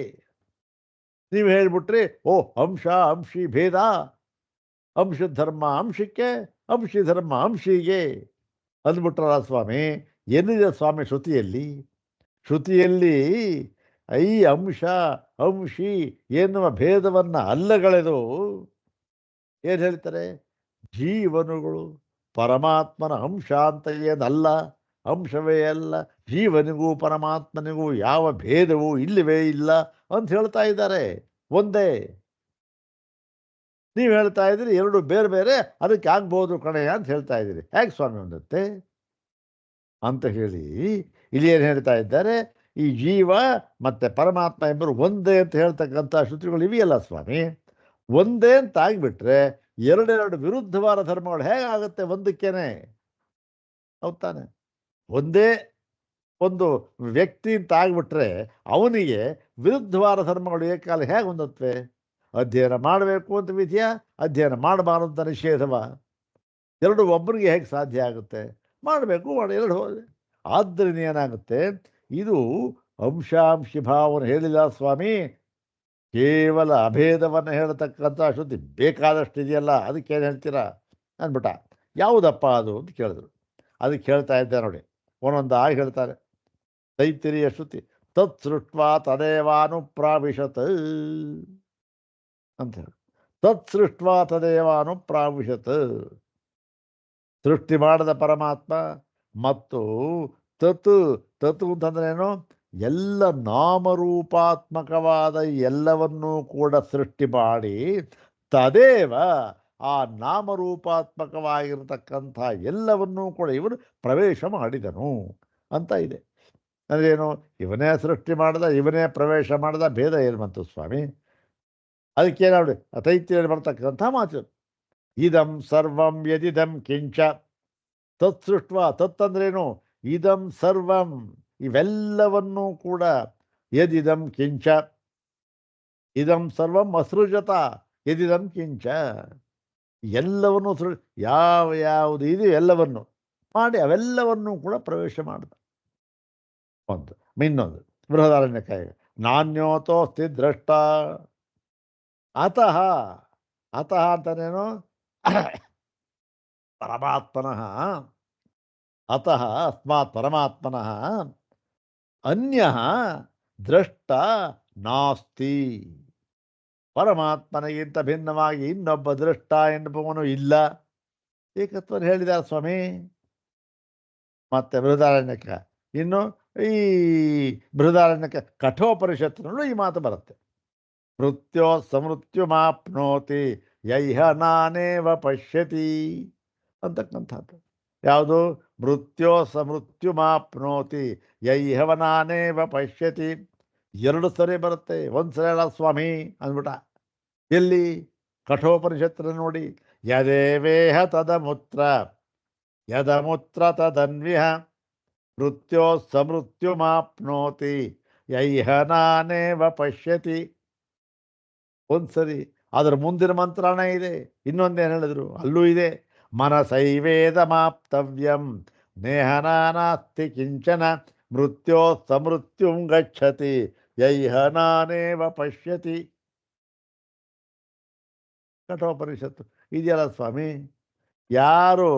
ನೀವು ಹೇಳಿಬಿಟ್ರಿ, ಓ ಅಂಶ ಅಂಶಿ ಭೇದ, ಅಂಶ ಧರ್ಮ ಅಂಶಕ್ಕೆ, ಅಂಶಿ ಧರ್ಮ ಅಂಶಿಗೆ ಅಂದ್ಬಿಟ್ರಲ್ಲ ಸ್ವಾಮಿ. ಏನಿದೆ ಸ್ವಾಮಿ ಶ್ರುತಿಯಲ್ಲಿ? ಶ್ರುತಿಯಲ್ಲಿ ಈ ಅಂಶ ಅಂಶಿ ಎನ್ನುವ ಭೇದವನ್ನು ಅಲ್ಲಗಳೆದು ಏನು ಹೇಳ್ತಾರೆ? ಜೀವನುಗಳು ಪರಮಾತ್ಮನ ಅಂಶ ಅಂತ ಏನಲ್ಲ, ಅಂಶವೇ ಅಲ್ಲ, ಜೀವನಿಗೂ ಪರಮಾತ್ಮನಿಗೂ ಯಾವ ಭೇದವೂ ಇಲ್ಲವೇ ಇಲ್ಲ ಅಂತ ಹೇಳ್ತಾ ಇದ್ದಾರೆ. ಒಂದೇ. ನೀವು ಹೇಳ್ತಾ ಇದ್ದೀರಿ ಎರಡು ಬೇರೆ ಬೇರೆ, ಅದಕ್ಕೆ ಆಗ್ಬೋದು ಕಣೆ ಅಂತ ಹೇಳ್ತಾ ಇದ್ದೀರಿ. ಹೇಗೆ ಸ್ವಾಮಿ ಒಂದತ್ತೆ ಅಂತ ಹೇಳಿ ಇಲ್ಲಿ ಏನು ಹೇಳ್ತಾ ಇದ್ದಾರೆ? ಈ ಜೀವ ಮತ್ತು ಪರಮಾತ್ಮ ಇಬ್ಬರು ಒಂದೇ ಅಂತ ಹೇಳ್ತಕ್ಕಂಥ ಶ್ರುತಿಗಳು ಇವೆಯಲ್ಲ ಸ್ವಾಮಿ. ಒಂದೇ ಅಂತ ಆಗಿಬಿಟ್ರೆ ಎರಡೆರಡು ವಿರುದ್ಧವಾದ ಧರ್ಮಗಳು ಹೇಗಾಗುತ್ತೆ ಒಂದಕ್ಕೇನೆ? ಹೌದ್ ತಾನೆ? ಒಂದೇ ಒಂದು ವ್ಯಕ್ತಿ ಅಂತ ಆಗಿಬಿಟ್ರೆ ಅವನಿಗೆ ವಿರುದ್ಧವಾದ ಧರ್ಮಗಳು ಏಕಾಲ ಹೇಗೆ ಹೊಂದತ್ವೆ? ಅಧ್ಯಯನ ಮಾಡಬೇಕು ಅಂತ ವಿಧಿಯ, ಅಧ್ಯಯನ ಮಾಡಬಾರದು ಅಂತ ನಿಷೇಧವ? ಎರಡು ಒಬ್ಬರಿಗೆ ಹೇಗೆ ಸಾಧ್ಯ ಆಗುತ್ತೆ? ಮಾಡಬೇಕು, ಎರಡು ಹೋದೆ. ಆದ್ದರಿಂದ ಏನಾಗುತ್ತೆ? ಇದು ಅಂಶಾಂಶಿ ಭಾವವನ್ನು ಹೇಳಿಲ್ಲ ಸ್ವಾಮಿ, ಕೇವಲ ಅಭೇದವನ್ನು ಹೇಳತಕ್ಕಂಥ ಶ್ರುತಿ ಬೇಕಾದಷ್ಟು ಇದೆಯಲ್ಲ, ಅದಕ್ಕೇನು ಹೇಳ್ತೀರಾ ಅಂದ್ಬಿಟ್ಟ. ಯಾವುದಪ್ಪ ಅದು ಅಂತ ಕೇಳಿದ್ರು. ಅದಕ್ಕೆ ಹೇಳ್ತಾ ಇದ್ದೆ ನೋಡಿ, ಒಂದೊಂದಾಗಿ ಹೇಳ್ತಾರೆ. ತೈತ್ತಿರಿಯ ಶ್ರುತಿ ತತ್ ಸೃಷ್ಟ್ವಾ ತದೇವಾನುಪ್ರಾವಿಶತ್ ಅಂತ ಹೇಳಿ. ತತ್ ಸೃಷ್ಟ್ವಾ ತದೇವಾನುಪ್ರಾವಿಶತ್, ಸೃಷ್ಟಿ ಮಾಡಿದ ಪರಮಾತ್ಮ ಮತ್ತು ತತ್, ತತ್ ಅಂತಂದ್ರೇನು? ಎಲ್ಲ ನಾಮರೂಪಾತ್ಮಕವಾದ ಎಲ್ಲವನ್ನೂ ಕೂಡ ಸೃಷ್ಟಿ ಮಾಡಿ ತದೇವ, ಆ ನಾಮರೂಪಾತ್ಮಕವಾಗಿರತಕ್ಕಂಥ ಎಲ್ಲವನ್ನೂ ಕೂಡ ಇವನು ಪ್ರವೇಶ ಮಾಡಿದನು ಅಂತ ಇದೆ. ಅಂದ್ರೇನು? ಇವನೇ ಸೃಷ್ಟಿ ಮಾಡ್ದ, ಇವನೇ ಪ್ರವೇಶ ಮಾಡ್ದ, ಭೇದ ಏನು ಬಂತು ಸ್ವಾಮಿ? ಅದಕ್ಕೇನಾಡಿ ತೈತ್ರಿಯಲ್ಲಿ ಬರ್ತಕ್ಕಂಥ ಮಾತು, ಇದಂ ಸರ್ವಂ ಯದಿದಂ ಕಿಂಚ ತತ್ ಸೃಷ್ಟ. ತತ್ ಅಂದ್ರೇನು? ಇದಂ ಸರ್ವಂ, ಇವೆಲ್ಲವನ್ನೂ ಕೂಡ, ಯದಿದಂ ಕಿಂಚ, ಇದಂ ಸರ್ವಂ ಅಸೃಜತ ಯದಿದಂ ಕಿಂಚ, ಎಲ್ಲವನ್ನು ಯಾವುದು ಇದು ಎಲ್ಲವನ್ನು ಮಾಡಿ ಅವೆಲ್ಲವನ್ನೂ ಕೂಡ ಪ್ರವೇಶ ಮಾಡಿದ. ಒಂದು ಇನ್ನೊಂದು ಬೃಹದಾರಣ್ಯಕಾಯ, ನಾಣ್ಯೋತೋಸ್ತಿ ದ್ರಷ್ಟ ಅತಃ. ಅತಃ ಅಂತನೇನು? ಪರಮಾತ್ಮನಃ, ಅತಃ ಅಸ್ಮಾತ್ ಪರಮಾತ್ಮನಃ ಅನ್ಯ ದ್ರಷ್ಟ ನಾಸ್ತಿ. ಪರಮಾತ್ಮನಿಗಿಂತ ಭಿನ್ನವಾಗಿ ಇನ್ನೊಬ್ಬ ದೃಷ್ಟ ಎನ್ನುವವನು ಇಲ್ಲ. ಏಕತ್ವವನ್ನು ಹೇಳಿದ್ದಾರೆ ಸ್ವಾಮಿ. ಮತ್ತೆ ಬೃಹದಾರಣ್ಯಕ, ಇನ್ನು ಈ ಬೃಹದಾರಣ್ಯಕ ಕಠೋಪನಿಷತ್ತಿನಲ್ಲೂ ಈ ಮಾತು ಬರುತ್ತೆ. ಮೃತ್ಯೋ ಸಮೃತ್ಯುಮಾಪ್ನೋತಿ ಯೈಹ ನಾನೇವ ಪಶ್ಯತಿ ಅಂತಕ್ಕಂಥದ್ದು. ಯಾವುದು? ಮೃತ್ಯೋ ಸಮೃತ್ಯುಮಾಪ್ನೋತಿ ಯೈಹವ ನಾನೇವ ಪಶ್ಯತಿ. ಎರಡು ಸರಿ ಬರುತ್ತೆ, ಒಂದು ಸರಿ ಅಲ್ಲ ಸ್ವಾಮಿ ಅಂದ್ಬಿಟ್ಟ. ಎಲ್ಲಿ? ಕಠೋಪನಿಷತ್ತಿನ ನೋಡಿ. ಯದೇವೇಹ ತದಮುತ್ರ ಯದಮುತ್ರ ತದನ್ವಿಹ ಮೃತ್ಯೋ ಸಮೃತ್ಯುಮಾಪ್ನೋತಿ ಯೈಹ ನಾನೇವ ಪಶ್ಯತಿ. ಒಂದ್ಸರಿ. ಅದರ ಮುಂದಿನ ಮಂತ್ರನೇ ಇದೆ. ಇನ್ನೊಂದೇನು ಹೇಳಿದ್ರು? ಅಲ್ಲೂ ಇದೆ. ಮನಸೈವೇದ ಮಾಪ್ತವ್ಯಂ ನೇಹನಾನಾಸ್ತಿ ಕಿಂಚನ ಮೃತ್ಯೋ ಸಮೃತ್ಯುಂ ಗಚ್ಚತಿ ಯೈಹ ನಾನೇವ ಪಶ್ಯತಿ. ಕಠೋಪನಿಷತ್ತು ಇದೆಯಲ್ಲ ಸ್ವಾಮಿ. ಯಾರು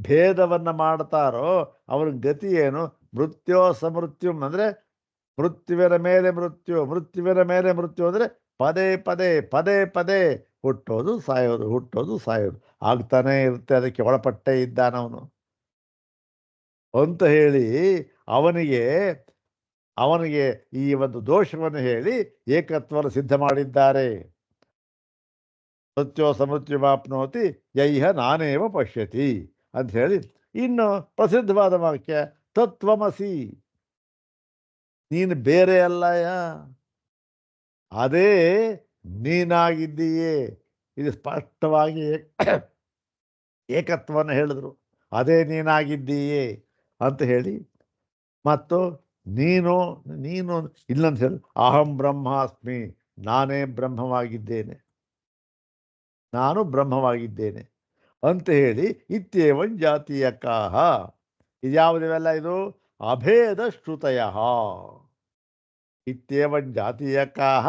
ಭೇದವನ್ನು ಮಾಡ್ತಾರೋ ಅವ್ರ ಗತಿ ಏನು? ಮೃತ್ಯೋ ಸಮೃತ್ಯುಂ ಅಂದರೆ ಮೃತ್ಯುವಿನ ಮೇಲೆ ಮೃತ್ಯು, ಮೃತ್ಯುವಿನ ಮೇಲೆ ಮೃತ್ಯು ಅಂದರೆ ಪದೇ ಪದೇ ಪದೇ ಪದೇ ಹುಟ್ಟೋದು ಸಾಯೋದು, ಹುಟ್ಟೋದು ಸಾಯೋದು ಆಗ್ತಾನೇ ಇರುತ್ತೆ. ಅದಕ್ಕೆ ಒಳಪಟ್ಟೇ ಇದ್ದಾನವನು ಅಂತ ಹೇಳಿ ಅವನಿಗೆ ಅವನಿಗೆ ಈ ಒಂದು ದೋಷವನ್ನು ಹೇಳಿ ಏಕತ್ವವನ್ನು ಸಿದ್ಧ ಮಾಡಿದ್ದಾರೆ. ಮೃತ್ಯೋ ಸಮೃತ್ಯುಮಾಪ್ನೋತಿ ಯೈಹ ನಾನೇವ ಪಶ್ಯತಿ ಅಂತ ಹೇಳಿ. ಇನ್ನು ಪ್ರಸಿದ್ಧವಾದ ವಾಕ್ಯ ತತ್ವಮಸಿ, ನೀನು ಬೇರೆ ಅಲ್ಲಯ್ಯ, ಅದೇ ನೀನಾಗಿದ್ದೀಯೇ. ಇದು ಸ್ಪಷ್ಟವಾಗಿ ಏಕತ್ವವನ್ನು ಹೇಳಿದ್ರು. ಅದೇ ನೀನಾಗಿದ್ದೀಯೇ ಅಂತ ಹೇಳಿ. ಮತ್ತು ನೀನು ನೀನು ಇಲ್ಲಂತ ಹೇಳಿ ಅಹಂ ಬ್ರಹ್ಮಾಸ್ಮಿ, ನಾನೇ ಬ್ರಹ್ಮವಾಗಿದ್ದೇನೆ, ನಾನು ಬ್ರಹ್ಮವಾಗಿದ್ದೇನೆ ಅಂತ ಹೇಳಿ. ಇತ್ಯೇವಂ ಜಾತೀಯ ಕಾಹ. ಇದ್ಯಾವುದಿವೆಲ್ಲ? ಇದು ಅಭೇದ ಶ್ರುತಯ. ಇತ್ಯೇವಂ ಜಾತೀಯಕಾಹ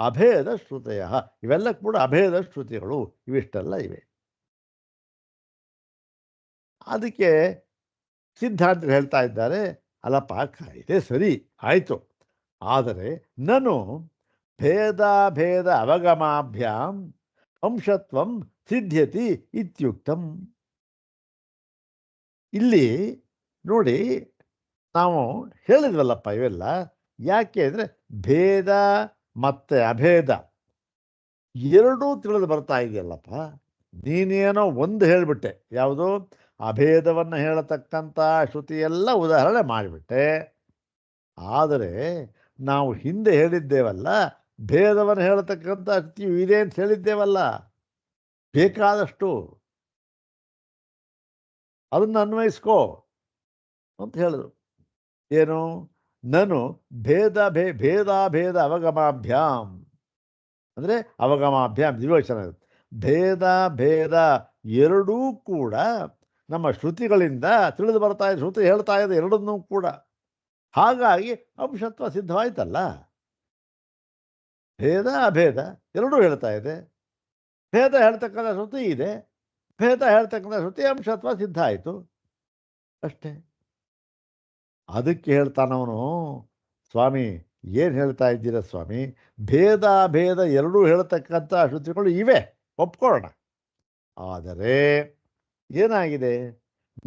ಅಭೇದ ಶ್ರುತಯ. ಇವೆಲ್ಲ ಕೂಡ ಅಭೇದ ಶ್ರುತಿಗಳು. ಇವಿಷ್ಟೆಲ್ಲ ಇವೆ. ಅದಕ್ಕೆ ಸಿದ್ಧಾಂತರು ಹೇಳ್ತಾ ಇದ್ದಾರೆ, ಅಲ್ಲಪ್ಪ ಇದೆ ಸರಿ ಆಯಿತು, ಆದರೆ ನಾನು ಭೇದ ಅವಗಮಾಭ್ಯಾಂ ಅಂಶತ್ವಂ ಸಿದ್ಧ್ಯತಿ ಇತ್ಯುಕ್ತಂ. ಇಲ್ಲಿ ನೋಡಿ, ನಾವು ಹೇಳಿದ್ವಲ್ಲಪ್ಪ ಇವೆಲ್ಲ ಯಾಕೆ ಅಂದರೆ ಭೇದ ಮತ್ತು ಅಭೇದ ಎರಡೂ ತಿಳಿದು ಬರ್ತಾ ಇದೆಯಲ್ಲಪ್ಪ. ನೀನೇನೋ ಒಂದು ಹೇಳಿಬಿಟ್ಟೆ, ಯಾವುದು? ಅಭೇದವನ್ನು ಹೇಳತಕ್ಕಂಥ ಶ್ರುತಿಯೆಲ್ಲ ಉದಾಹರಣೆ ಮಾಡಿಬಿಟ್ಟೆ. ಆದರೆ ನಾವು ಹಿಂದೆ ಹೇಳಿದ್ದೇವಲ್ಲ, ಭೇದವನ್ನು ಹೇಳತಕ್ಕಂಥ ಶ್ರುತಿಯು ಇದೆ ಅಂತ ಹೇಳಿದ್ದೇವಲ್ಲ, ಬೇಕಾದಷ್ಟು. ಅದನ್ನು ಅನ್ವಯಿಸ್ಕೋ ಅಂತ ಹೇಳಿದ್ರು. ಏನು? ನಾನು ಭೇದಾಭೇದ ಅವಗಮಾಭ್ಯಾಂ ಅಂದರೆ ಅವಗಮಾಭ್ಯಾಂ ದ್ವಿವಚನ. ಭೇದ ಎರಡೂ ಕೂಡ ನಮ್ಮ ಶ್ರುತಿಗಳಿಂದ ತಿಳಿದು ಬರ್ತಾ ಇದೆ. ಶ್ರುತಿ ಹೇಳ್ತಾ ಇದೆ ಎರಡನ್ನೂ ಕೂಡ. ಹಾಗಾಗಿ ಅಂಶತ್ವ ಸಿದ್ಧವಾಯ್ತಲ್ಲ. ಭೇದ ಅಭೇದ ಎರಡೂ ಹೇಳ್ತಾ ಇದೆ. ಭೇದ ಹೇಳ್ತಕ್ಕಂಥ ಶ್ರುತಿ ಇದೆ, ಭೇದ ಹೇಳ್ತಕ್ಕಂಥ ಶ್ರುತಿ ಅಂಶತ್ವ ಸಿದ್ಧ ಆಯಿತು ಅಷ್ಟೇ. ಅದಕ್ಕೆ ಹೇಳ್ತಾನವನು, ಸ್ವಾಮಿ ಏನು ಹೇಳ್ತಾ ಇದ್ದೀರ ಸ್ವಾಮಿ? ಭೇದ ಎರಡೂ ಹೇಳ್ತಕ್ಕಂಥ ಶ್ರುತಿಗಳು ಇವೆ, ಒಪ್ಕೊಳ್ಳೋಣ. ಆದರೆ ಏನಾಗಿದೆ?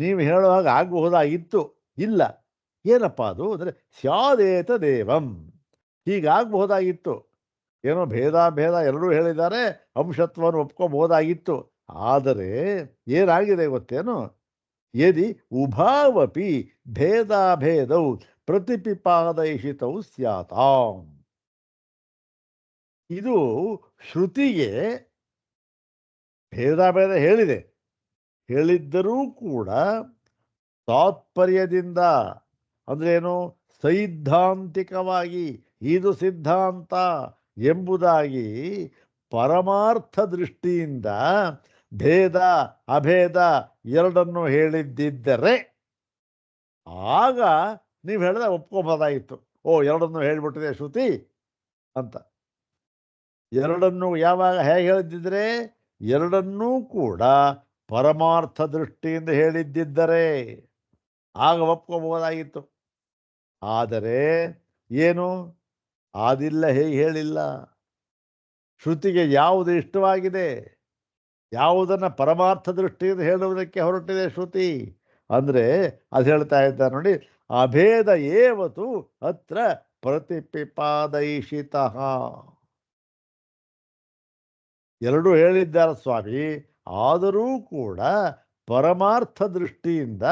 ನೀವು ಹೇಳುವಾಗ ಆಗಬಹುದಾಗಿತ್ತು. ಇಲ್ಲ. ಏನಪ್ಪ ಅದು ಅಂದರೆ ಸ್ಯಾದೇತ ದೇವಂ, ಹೀಗಾಗಬಹುದಾಗಿತ್ತು. ಏನೋ ಭೇದ ಎರಡೂ ಹೇಳಿದ್ದಾರೆ, ಅಂಶತ್ವವನ್ನು ಒಪ್ಕೋಬಹುದಾಗಿತ್ತು. ಆದರೆ ಏನಾಗಿದೆ ಗೊತ್ತೇನು? ಯದಿ ಉಭಾವಪಿ ಭೇದಾಭೇದೌ ಪ್ರತಿಪಿಪಾದಯಿಷಿತೌ ಸ್ಯಾತಾಂ. ಇದು ಶ್ರುತಿಗೆ ಭೇದ ಹೇಳಿದೆ, ಹೇಳಿದ್ದರೂ ಕೂಡ ತಾತ್ಪರ್ಯದಿಂದ, ಅಂದ್ರೇನು? ಸೈದ್ಧಾಂತಿಕವಾಗಿ ಇದು ಸಿದ್ಧಾಂತ ಎಂಬುದಾಗಿ ಪರಮಾರ್ಥ ದೃಷ್ಟಿಯಿಂದ ಭೇದ ಅಭೇದ ಎರಡನ್ನು ಹೇಳಿದ್ದಿದ್ದರೆ ಆಗ ನೀವು ಹೇಳಿದ್ರೆ ಒಪ್ಕೋಬೋದಾಗಿತ್ತು. ಓ, ಎರಡನ್ನು ಹೇಳಿಬಿಟ್ಟಿದೆ ಶ್ರುತಿ ಅಂತ. ಎರಡನ್ನು ಯಾವಾಗ ಹೇಗೆ ಹೇಳಿದ್ದಿದ್ರೆ? ಎರಡನ್ನೂ ಕೂಡ ಪರಮಾರ್ಥ ದೃಷ್ಟಿಯಿಂದ ಹೇಳಿದ್ದಿದ್ದರೆ ಆಗ ಒಪ್ಕೋಬಹುದಾಗಿತ್ತು. ಆದರೆ ಏನು ಆದಿಲ್ಲ ಹೇಗೆ ಹೇಳಿಲ್ಲ. ಶ್ರುತಿಗೆ ಯಾವುದು ಇಷ್ಟವಾಗಿದೆ, ಯಾವುದನ್ನು ಪರಮಾರ್ಥ ದೃಷ್ಟಿಯಿಂದ ಹೇಳುವುದಕ್ಕೆ ಹೊರಟಿದೆ ಶ್ರುತಿ ಅಂದರೆ ಅದು ಹೇಳ್ತಾ ಇದ್ದಾರೆ ನೋಡಿ, ಅಭೇದ ಏವತು ಅತ್ರ ಪ್ರತಿಪಿಪಾದಯಿಷಿತಃ. ಎರಡೂ ಹೇಳಿದ್ದಾರೆ ಸ್ವಾಮಿ, ಆದರೂ ಕೂಡ ಪರಮಾರ್ಥ ದೃಷ್ಟಿಯಿಂದ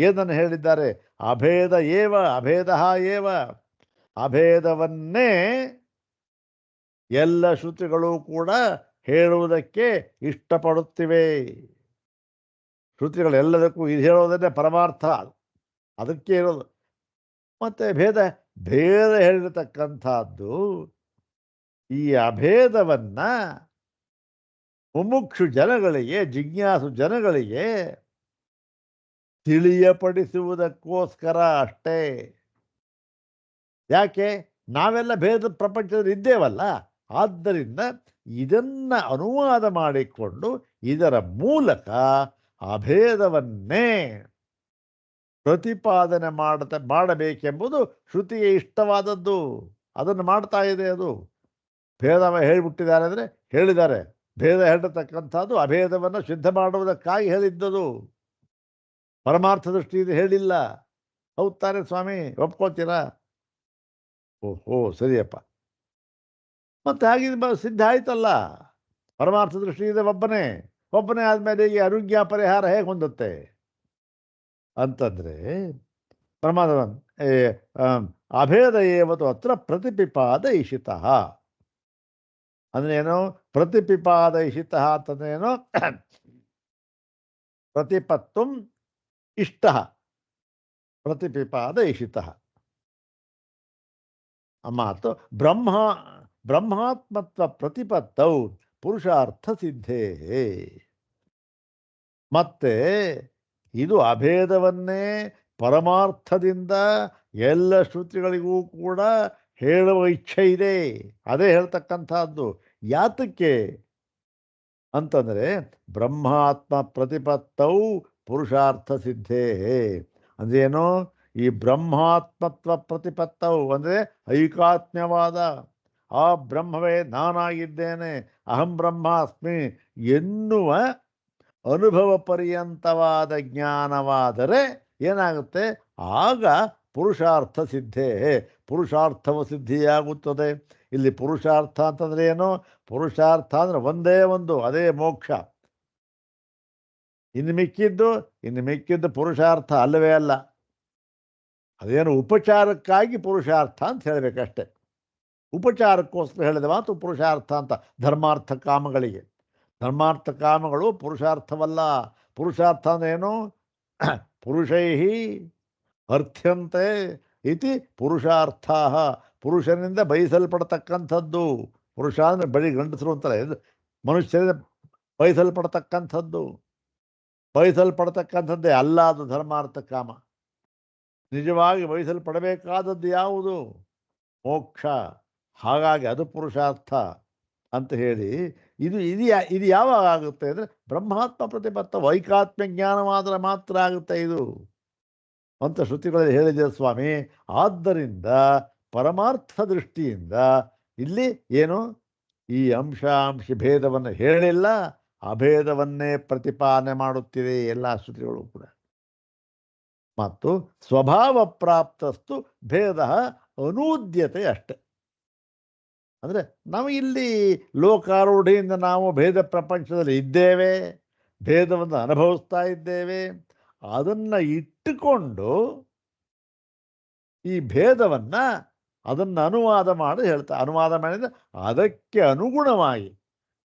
ಏನನ್ನು ಹೇಳಿದ್ದಾರೆ? ಅಭೇದ ಏವ, ಅಭೇದ ಏವ, ಅಭೇದವನ್ನೇ ಎಲ್ಲ ಶ್ರುತಿಗಳು ಕೂಡ ಹೇಳುವುದಕ್ಕೆ ಇಷ್ಟಪಡುತ್ತಿವೆ. ಶ್ರುತಿಗಳೆಲ್ಲದಕ್ಕೂ ಇದು ಹೇಳೋದನ್ನೇ ಪರಮಾರ್ಥ, ಅದಕ್ಕೆ ಇರೋದು. ಮತ್ತು ಭೇದ ಭೇದ ಹೇಳಿರತಕ್ಕಂಥದ್ದು ಈ ಅಭೇದವನ್ನು ಮುಮುಕ್ಷು ಜನಗಳಿಗೆ, ಜಿಜ್ಞಾಸು ಜನಗಳಿಗೆ ತಿಳಿಯಪಡಿಸುವುದಕ್ಕೋಸ್ಕರ ಅಷ್ಟೇ. ಯಾಕೆ? ನಾವೆಲ್ಲ ಭೇದ ಪ್ರಪಂಚದಲ್ಲಿ ಇದ್ದೇವಲ್ಲ, ಆದ್ದರಿಂದ ಇದನ್ನು ಅನುವಾದ ಮಾಡಿಕೊಂಡು ಇದರ ಮೂಲಕ ಅಭೇದವನ್ನೇ ಪ್ರತಿಪಾದನೆ ಮಾಡಬೇಕೆಂಬುದು ಶ್ರುತಿಗೆ ಇಷ್ಟವಾದದ್ದು. ಅದನ್ನು ಮಾಡ್ತಾ ಇದೆ. ಅದು ಭೇದವ ಹೇಳಿಬಿಟ್ಟಿದ್ದಾರೆ ಅಂದರೆ ಹೇಳಿದ್ದಾರೆ. ಭೇದ ಹೇಳಿರ್ತಕ್ಕಂಥದ್ದು ಅಭೇದವನ್ನು ಸಿದ್ಧ ಮಾಡುವುದಕ್ಕಾಗಿ ಹೇಳಿದ್ದದು, ಪರಮಾರ್ಥ ದೃಷ್ಟಿಯಿಂದ ಹೇಳಿಲ್ಲ. ಹೌದು ತಾನೆ ಸ್ವಾಮಿ, ಒಪ್ಕೋತೀರಾ? ಓಹೋ, ಸರಿಯಪ್ಪ. ಮತ್ತೆ ಹಾಗಿದ್ರೆ ಸಿದ್ಧ ಆಯ್ತಲ್ಲ, ಪರಮಾರ್ಥ ದೃಷ್ಟಿಯಿಂದ ಒಬ್ಬನೇ ಆದಮೇಲೆ ಈ ಅನುಜ್ಞಾ ಪರಿಹಾರ ಹೇಗೆ ಹೊಂದುತ್ತೆ ಅಂತಂದರೆ, ಪರಮಾತ್ಮ ಅಭೇದ ಏವತು ಅತ್ರ ಪ್ರತಿಪಿಪಾದಯಿಷಿತಃ ಅಂದ್ರೆ ಏನು? ಪ್ರತಿಪಿಪಾದಯಿಷಿತಃ ಅಂತಂದ್ರೆ ಏನು? ಪ್ರತಿಪತ್ತುಂ ಇಷ್ಟಃ, ಪ್ರತಿಪಿಪಾದಯಿಷಿತಃ ಮಾತು. ಬ್ರಹ್ಮಾತ್ಮತ್ವ ಪ್ರತಿಪತ್ತೌ ಪುರುಷಾರ್ಥ ಸಿದ್ಧೇ. ಮತ್ತೆ ಇದು ಅಭೇದವನ್ನೇ ಪರಮಾರ್ಥದಿಂದ ಎಲ್ಲ ಶ್ರುತಿಗಳಿಗೂ ಕೂಡ ಹೇಳುವ ಇಚ್ಛೆ ಇದೆ. ಅದೇ ಹೇಳ್ತಕ್ಕಂಥದ್ದು. ಯಾತಕ್ಕೆ ಅಂತಂದರೆ ಬ್ರಹ್ಮಾತ್ಮ ಪ್ರತಿಪತ್ತೌ ಪುರುಷಾರ್ಥ ಸಿದ್ಧೇ ಅಂದ್ರೇನು? ಈ ಬ್ರಹ್ಮಾತ್ಮತ್ವ ಪ್ರತಿಪತ್ತವು ಅಂದರೆ ಐಕಾತ್ಮ್ಯವಾದ ಆ ಬ್ರಹ್ಮವೇ ನಾನಾಗಿದ್ದೇನೆ, ಅಹಂ ಬ್ರಹ್ಮಾಸ್ಮಿ ಎನ್ನುವ ಅನುಭವ ಪರ್ಯಂತವಾದ ಜ್ಞಾನವಾದರೆ ಏನಾಗುತ್ತೆ? ಆಗ ಪುರುಷಾರ್ಥ ಸಿದ್ಧೇ, ಪುರುಷಾರ್ಥವು ಸಿದ್ಧಿಯಾಗುತ್ತದೆ. ಇಲ್ಲಿ ಪುರುಷಾರ್ಥ ಅಂತಂದ್ರೆ ಏನು? ಪುರುಷಾರ್ಥ ಅಂದರೆ ಒಂದೇ ಒಂದು, ಅದೇ ಮೋಕ್ಷ. ಇನ್ನು ಮಿಕ್ಕಿದ್ದು ಪುರುಷಾರ್ಥ ಅಲ್ಲವೇ ಅಲ್ಲ. ಅದೇನು ಉಪಚಾರಕ್ಕಾಗಿ ಪುರುಷಾರ್ಥ ಅಂತ ಹೇಳಬೇಕಷ್ಟೆ. ಉಪಚಾರಕ್ಕೋಸ್ಕರ ಹೇಳಿದ ಮಾತು ಪುರುಷಾರ್ಥ ಅಂತ. ಧರ್ಮಾರ್ಥ ಕಾಮಗಳಿಗೆ, ಧರ್ಮಾರ್ಥ ಕಾಮಗಳು ಪುರುಷಾರ್ಥವಲ್ಲ. ಪುರುಷಾರ್ಥ ಅಂದ್ರೇನು? ಪುರುಷೈ ಅರ್ಥ್ಯಂತೆ ಇತಿ ಪುರುಷಾರ್ಥ, ಪುರುಷನಿಂದ ಬಯಸಲ್ಪಡ್ತಕ್ಕಂಥದ್ದು. ಪುರುಷ ಅಂದರೆ ಬರೀ ಗಂಡಸರು ಅಂತಾರೆ, ಮನುಷ್ಯರಿಂದ ಬಯಸಲ್ಪಡ್ತಕ್ಕಂಥದ್ದು. ಬಯಸಲ್ಪಡ್ತಕ್ಕಂಥದ್ದೇ ಅಲ್ಲ ಅದು ಧರ್ಮಾರ್ಥ ಕಾಮ. ನಿಜವಾಗಿ ಬಯಸಲ್ಪಡಬೇಕಾದದ್ದು ಯಾವುದು? ಮೋಕ್ಷ. ಹಾಗಾಗಿ ಅದು ಪುರುಷಾರ್ಥ ಅಂತ ಹೇಳಿ ಇದು ಯಾವಾಗ ಆಗುತ್ತೆ ಅಂದರೆ ಬ್ರಹ್ಮಾತ್ಮ ಪ್ರತಿಪತ್ತ ವೈಕಾತ್ಮ್ಯ ಜ್ಞಾನವಾದರೆ ಮಾತ್ರ ಆಗುತ್ತೆ ಇದು ಅಂತ ಶ್ರುತಿಗಳಲ್ಲಿ ಹೇಳಿದೆ ಸ್ವಾಮಿ. ಆದ್ದರಿಂದ ಪರಮಾರ್ಥ ದೃಷ್ಟಿಯಿಂದ ಇಲ್ಲಿ ಏನು? ಈ ಅಂಶಾಂಶಿ ಭೇದವನ್ನು ಹೇಳಿಲ್ಲ, ಅಭೇದವನ್ನೇ ಪ್ರತಿಪಾದನೆ ಮಾಡುತ್ತಿದೆ ಎಲ್ಲ ಶ್ರುತಿಗಳು ಕೂಡ. ಮತ್ತು ಸ್ವಭಾವ ಪ್ರಾಪ್ತಸ್ತು ಭೇದ ಅನೂದ್ಯತೆ ಅಷ್ಟೆ. ಅಂದರೆ ನಾವು ಇಲ್ಲಿ ಲೋಕಾರೂಢಿಯಿಂದ ನಾವು ಭೇದ ಪ್ರಪಂಚದಲ್ಲಿ ಇದ್ದೇವೆ, ಭೇದವನ್ನು ಅನುಭವಿಸ್ತಾ ಇದ್ದೇವೆ. ಅದನ್ನು ಇಟ್ಟುಕೊಂಡು ಈ ಭೇದವನ್ನು ಅದನ್ನು ಅನುವಾದ ಮಾಡಿದರೆ ಅದಕ್ಕೆ ಅನುಗುಣವಾಗಿ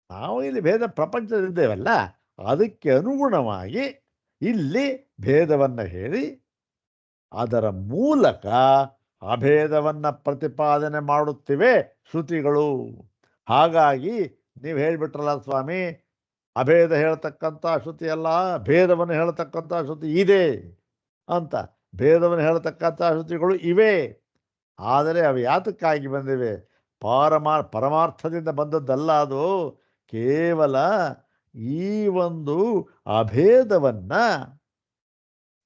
ನಾವು ಇಲ್ಲಿ ಭೇದ ಪ್ರಪಂಚದಲ್ಲಿದ್ದೇವಲ್ಲ, ಅದಕ್ಕೆ ಅನುಗುಣವಾಗಿ ಇಲ್ಲಿ ಭೇದವನ್ನು ಹೇಳಿ ಅದರ ಮೂಲಕ ಅಭೇದವನ್ನು ಪ್ರತಿಪಾದನೆ ಮಾಡುತ್ತಿವೆ ಶ್ರುತಿಗಳು. ಹಾಗಾಗಿ ನೀವು ಹೇಳಿಬಿಟ್ರಲ್ಲ ಸ್ವಾಮಿ, ಅಭೇದ ಹೇಳ್ತಕ್ಕಂಥ ಶ್ರುತಿ ಅಲ್ಲ, ಭೇದವನ್ನು ಹೇಳ್ತಕ್ಕಂಥ ಶ್ರುತಿ ಇದೆ ಅಂತ. ಭೇದವನ್ನು ಹೇಳ್ತಕ್ಕಂಥ ಶ್ರುತಿಗಳು ಇವೆ, ಆದರೆ ಅವು ಯಾತಕ್ಕಾಗಿ ಬಂದಿವೆ? ಪರಮಾರ್ಥದಿಂದ ಬಂದದ್ದಲ್ಲ ಅದು. ಕೇವಲ ಈ ಒಂದು ಅಭೇದವನ್ನು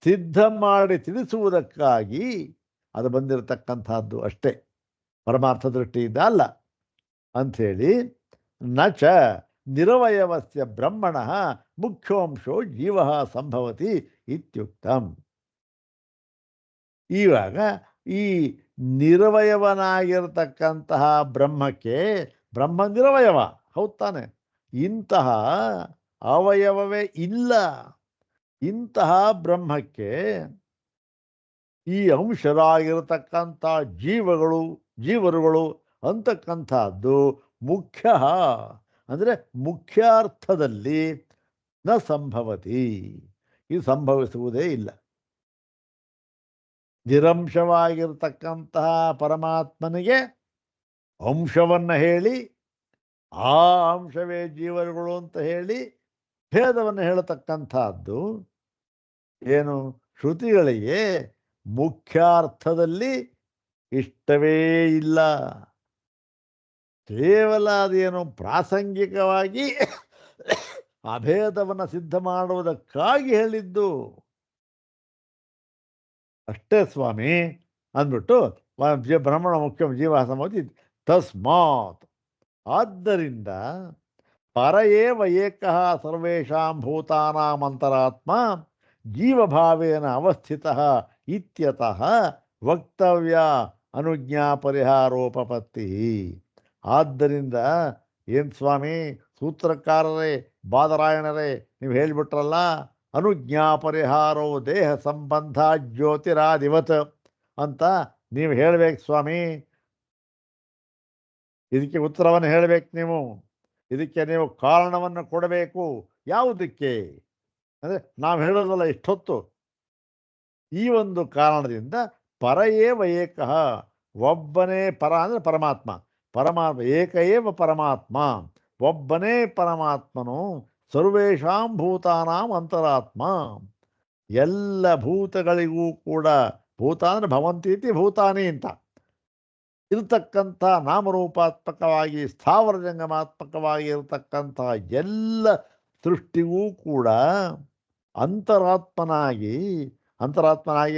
ಸಿದ್ಧ ಮಾಡಿ ತಿಳಿಸುವುದಕ್ಕಾಗಿ ಅದು ಬಂದಿರತಕ್ಕಂಥದ್ದು ಅಷ್ಟೇ, ಪರಮಾರ್ಥ ದೃಷ್ಟಿಯಿಂದ ಅಲ್ಲ ಅಂಥೇಳಿ. ನ ಚ ನಿರವಯವಸ್ಯ ಬ್ರಹ್ಮಣ ಮುಖ್ಯಾಂಶೋ ಜೀವ ಸಂಭವತಿ ಇತ್ಯುಕ್ತಂ. ಇವಾಗ ಈ ನಿರವಯವನಾಗಿರ್ತಕ್ಕಂತಹ ಬ್ರಹ್ಮಕ್ಕೆ, ಬ್ರಹ್ಮ ನಿರವಯವ ಹೌದು ತಾನೆ, ಇಂತಹ ಅವಯವವೇ ಇಲ್ಲ. ಇಂತಹ ಬ್ರಹ್ಮಕ್ಕೆ ಈ ಅಂಶರಾಗಿರತಕ್ಕಂಥ ಜೀವರುಗಳು ಅಂತಕ್ಕಂಥದ್ದು ಮುಖ್ಯ, ಅಂದರೆ ಮುಖ್ಯಾರ್ಥದಲ್ಲಿ ನ ಸಂಭವತಿ, ಇದು ಸಂಭವಿಸುವುದೇ ಇಲ್ಲ. ನಿರಂಶವಾಗಿರ್ತಕ್ಕಂತಹ ಪರಮಾತ್ಮನಿಗೆ ಅಂಶವನ್ನು ಹೇಳಿ ಆ ಅಂಶವೇ ಜೀವರುಗಳು ಅಂತ ಹೇಳಿ ಭೇದವನ್ನು ಹೇಳತಕ್ಕಂಥದ್ದು ಏನು, ಶ್ರುತಿಗಳಿಗೆ ಮುಖ್ಯಾರ್ಥದಲ್ಲಿ ಇಷ್ಟವೇ ಇಲ್ಲ. ಕೇವಲ ಅದೇನು ಪ್ರಾಸಂಗಿಕವಾಗಿ ಅಭೇದವನ್ನು ಸಿದ್ಧ ಮಾಡುವುದಕ್ಕಾಗಿ ಹೇಳಿದ್ದು ಅಷ್ಟೇ ಸ್ವಾಮಿ ಅಂದ್ಬಿಟ್ಟು ಬ್ರಹ್ಮಣ ಮುಖ್ಯ ಜೀವ ಸಂಭವತಿ ತಸ್ಮಾತ್, ಆದ್ದರಿಂದ ಪರ ಏವ ಏಕಃ ಸರ್ವೇಷಾಂ ಭೂತಾನಾಂ ಅಂತರಾತ್ಮ ಜೀವಭಾವೇನ ಅವಸ್ಥಿತಃ ಇತ್ಯತಃ ವಕ್ತವ್ಯ ಅನುಜ್ಞಾ ಪರಿಹಾರೋಪಪತ್ತಿ. ಆದ್ದರಿಂದ ಏನು ಸ್ವಾಮಿ ಸೂತ್ರಕಾರರೇ, ಬಾದರಾಯಣರೇ, ನೀವು ಹೇಳಿಬಿಟ್ರಲ್ಲ, ಅನುಜ್ಞಾ ಪರಿಹಾರೋ ದೇಹ ಸಂಬಂಧ ಜ್ಯೋತಿರಾದಿವತ್ ಅಂತ ನೀವು ಹೇಳಬೇಕು ಸ್ವಾಮಿ. ಇದಕ್ಕೆ ಉತ್ತರವನ್ನು ಹೇಳಬೇಕು ನೀವು, ಇದಕ್ಕೆ ನೀವು ಕಾರಣವನ್ನು ಕೊಡಬೇಕು. ಯಾವುದಕ್ಕೆ ಅಂದರೆ ನಾವು ಹೇಳೋದಲ್ಲ ಇಷ್ಟೊತ್ತು. ಈ ಒಂದು ಕಾರಣದಿಂದ ಪರ ಏವ ಏಕಃ, ಒಬ್ಬನೇ ಪರ ಅಂದರೆ ಪರಮಾತ್ಮ, ಏಕ ಏವ ಪರಮಾತ್ಮ, ಒಬ್ಬನೇ ಪರಮಾತ್ಮನು ಸರ್ವೇಷಾಂ ಭೂತಾನಾಂ ಅಂತರಾತ್ಮ, ಎಲ್ಲ ಭೂತಗಳಿಗೂ ಕೂಡ, ಭೂತ ಅಂದರೆ ಭವಂತೀತಿ ಭೂತಾನಿ ಅಂತ ಇರತಕ್ಕಂಥ ನಾಮರೂಪಾತ್ಮಕವಾಗಿ ಸ್ಥಾವರ ಜಂಗಮಾತ್ಮಕವಾಗಿ ಇರತಕ್ಕಂಥ ಎಲ್ಲ ಸೃಷ್ಟಿಗೂ ಕೂಡ ಅಂತರಾತ್ಮನಾಗಿ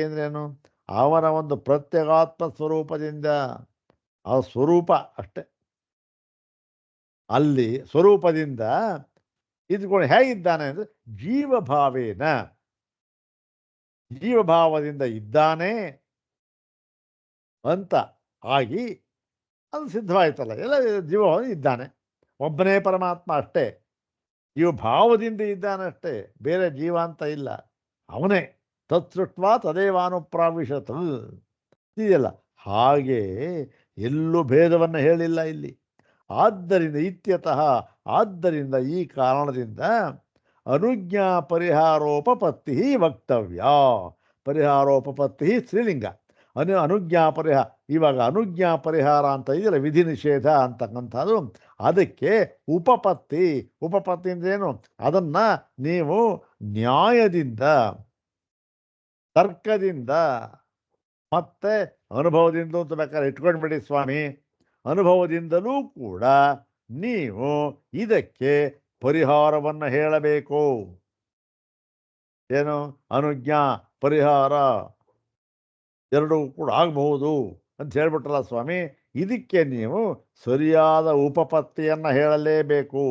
ಅಂದ್ರೇನು, ಅವನ ಒಂದು ಪ್ರತ್ಯೇಗಾತ್ಮ ಸ್ವರೂಪದಿಂದ, ಆ ಸ್ವರೂಪ ಅಷ್ಟೆ, ಅಲ್ಲಿ ಸ್ವರೂಪದಿಂದ ಇದ್ಕೊಂಡು ಹೇಗಿದ್ದಾನೆ ಅಂದರೆ ಜೀವಭಾವದಿಂದ ಇದ್ದಾನೆ ಅಂತ ಆಗಿ ಅದು ಸಿದ್ಧವಾಯ್ತಲ್ಲ. ಎಲ್ಲ ಜೀವಭಾವ ಇದ್ದಾನೆ, ಒಬ್ಬನೇ ಪರಮಾತ್ಮ ಅಷ್ಟೇ, ಜೀವಭಾವದಿಂದ ಇದ್ದಾನೆ ಅಷ್ಟೇ, ಬೇರೆ ಜೀವ ಅಂತ ಇಲ್ಲ, ಅವನೇ. ತತ್ಸೃಷ್ಟ್ವಾ ತದೇವಾನುಪ್ರಾವಿಶತ್ ಇದೆಯಲ್ಲ, ಹಾಗೆ ಎಲ್ಲೂ ಭೇದವನ್ನು ಹೇಳಿಲ್ಲ ಇಲ್ಲಿ. ಆದ್ದರಿಂದ ಇತ್ಯತಃ, ಆದ್ದರಿಂದ ಈ ಕಾರಣದಿಂದ ಅನುಜ್ಞಾ ಪರಿಹಾರೋಪಪತ್ತಿ ವಕ್ತವ್ಯ. ಪರಿಹಾರೋಪಪತ್ತಿ ಸ್ತ್ರೀಲಿಂಗ, ಅನುಜ್ಞಾ ಇವಾಗ ಅನುಜ್ಞಾ ಪರಿಹಾರ ಅಂತ ಇದೆಯಲ್ಲ, ವಿಧಿ ನಿಷೇಧ ಅಂತಕ್ಕಂಥದ್ದು, ಅದಕ್ಕೆ ಉಪಪತ್ತಿ ಅಂದ್ರೇನು, ಅದನ್ನು ನೀವು ನ್ಯಾಯದಿಂದ, ತರ್ಕದಿಂದ ಮತ್ತೆ ಅನುಭವದಿಂದ ಅಂತ ಬೇಕಾದ್ರೆ ಇಟ್ಕೊಂಡ್ಬಿಡಿ ಸ್ವಾಮಿ, ಅನುಭವದಿಂದಲೂ ಕೂಡ ನೀವು ಇದಕ್ಕೆ ಪರಿಹಾರವನ್ನು ಹೇಳಬೇಕು. ಏನು, ಅನುಜ್ಞಾ ಪರಿಹಾರ ಎರಡೂ ಕೂಡ ಆಗಬಹುದು ಅಂತ ಹೇಳ್ಬಿಟ್ರಲ್ಲ ಸ್ವಾಮಿ, ಇದಕ್ಕೆ ನೀವು ಸರಿಯಾದ ಉಪಪತ್ತಿಯನ್ನು ಹೇಳಲೇಬೇಕು,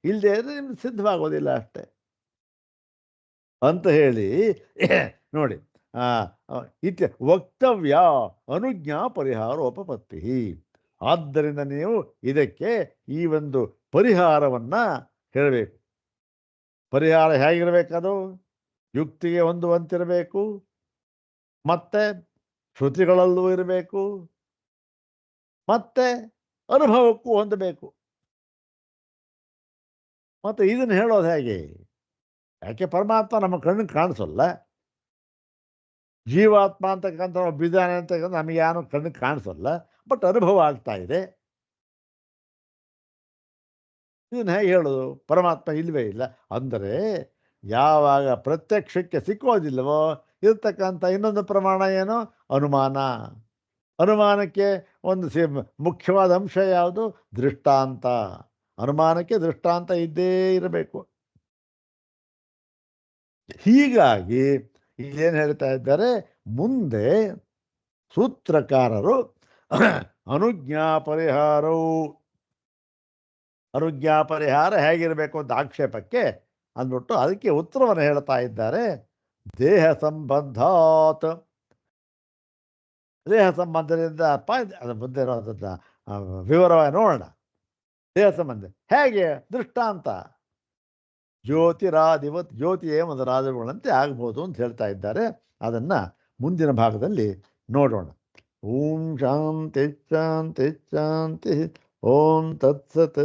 ಇಲ್ಲದೆ ಇದ್ರೆ ನಿಮ್ಗೆ ಸಿದ್ಧವಾಗೋದಿಲ್ಲ ಅಷ್ಟೆ ಅಂತ ಹೇಳಿ ನೋಡಿ. ವಕ್ತವ್ಯ ಅನುಜ್ಞಾ ಪರಿಹಾರೋಪಪತ್ತಿ. ಆದ್ದರಿಂದ ನೀವು ಇದಕ್ಕೆ ಈ ಒಂದು ಪರಿಹಾರವನ್ನು ಹೇಳಬೇಕು. ಪರಿಹಾರ ಹೇಗಿರಬೇಕದು, ಯುಕ್ತಿಗೆ ಹೊಂದುವಂತಿರಬೇಕು, ಮತ್ತೆ ಶ್ರುತಿಗಳಲ್ಲೂ ಇರಬೇಕು, ಮತ್ತೆ ಅನುಭವಕ್ಕೂ ಹೊಂದಬೇಕು. ಮತ್ತು ಇದನ್ನು ಹೇಳೋದು ಹೇಗೆ? ಯಾಕೆ ಪರಮಾತ್ಮ ನಮ್ಮ ಕಣ್ಣಿಗೆ ಕಾಣಿಸಲ್ಲ, ಜೀವಾತ್ಮ ಅಂತಕ್ಕಂಥ ಬಿದ್ದಾನೆ ಅಂತಕ್ಕಂಥ ನಮಗೆ ಯಾರು ಕಣ್ಣಿಗೆ ಕಾಣಿಸಲ್ಲ, ಬಟ್ ಅನುಭವ ಆಗ್ತಾ ಇದೆ. ಇದನ್ನು ಹೇಗೆ ಹೇಳೋದು? ಪರಮಾತ್ಮ ಇಲ್ಲವೇ ಇಲ್ಲ ಅಂದರೆ ಯಾವಾಗ ಪ್ರತ್ಯಕ್ಷಕ್ಕೆ ಸಿಕ್ಕೋದಿಲ್ಲವೋ ಇರ್ತಕ್ಕಂಥ ಇನ್ನೊಂದು ಪ್ರಮಾಣ ಏನು, ಅನುಮಾನ. ಅನುಮಾನಕ್ಕೆ ಒಂದು ಮುಖ್ಯವಾದ ಅಂಶ ಯಾವುದು, ದೃಷ್ಟಾಂತ. ಅನುಮಾನಕ್ಕೆ ದೃಷ್ಟಾಂತ ಇದ್ದೇ ಇರಬೇಕು. ಹೀಗಾಗಿ ಇಲ್ಲೇನು ಹೇಳ್ತಾ ಇದ್ದಾರೆ, ಮುಂದೆ ಸೂತ್ರಕಾರರು ಅನುಜ್ಞಾ ಪರಿಹಾರ ಹೇಗಿರಬೇಕು ಅಂತ ಆಕ್ಷೇಪಕ್ಕೆ ಅಂದ್ಬಿಟ್ಟು ಅದಕ್ಕೆ ಉತ್ತರವನ್ನು ಹೇಳ್ತಾ ಇದ್ದಾರೆ. ದೇಹ ಸಂಬಂಧಾತ್, ದೇಹ ಸಂಬಂಧದಿಂದ ಅದು ಮುಂದೆ ಇರೋದನ್ನ ವಿವರವಾಗಿ ನೋಡೋಣ. ದೇಹ ಸಂಬಂಧ ಹೇಗೆ ದೃಷ್ಟಾಂತ ಜ್ಯೋತಿಯೇ ಒಂದು ರಾಜರುಗಳಂತೆ ಆಗ್ಬೋದು ಅಂತ ಹೇಳ್ತಾ ಇದ್ದಾರೆ. ಅದನ್ನು ಮುಂದಿನ ಭಾಗದಲ್ಲಿ ನೋಡೋಣ. ಓಂ ಶಾಂತಿ ಶಾಂತಿ ಶಾಂತಿ. ಓಂ ತತ್ಸತ್.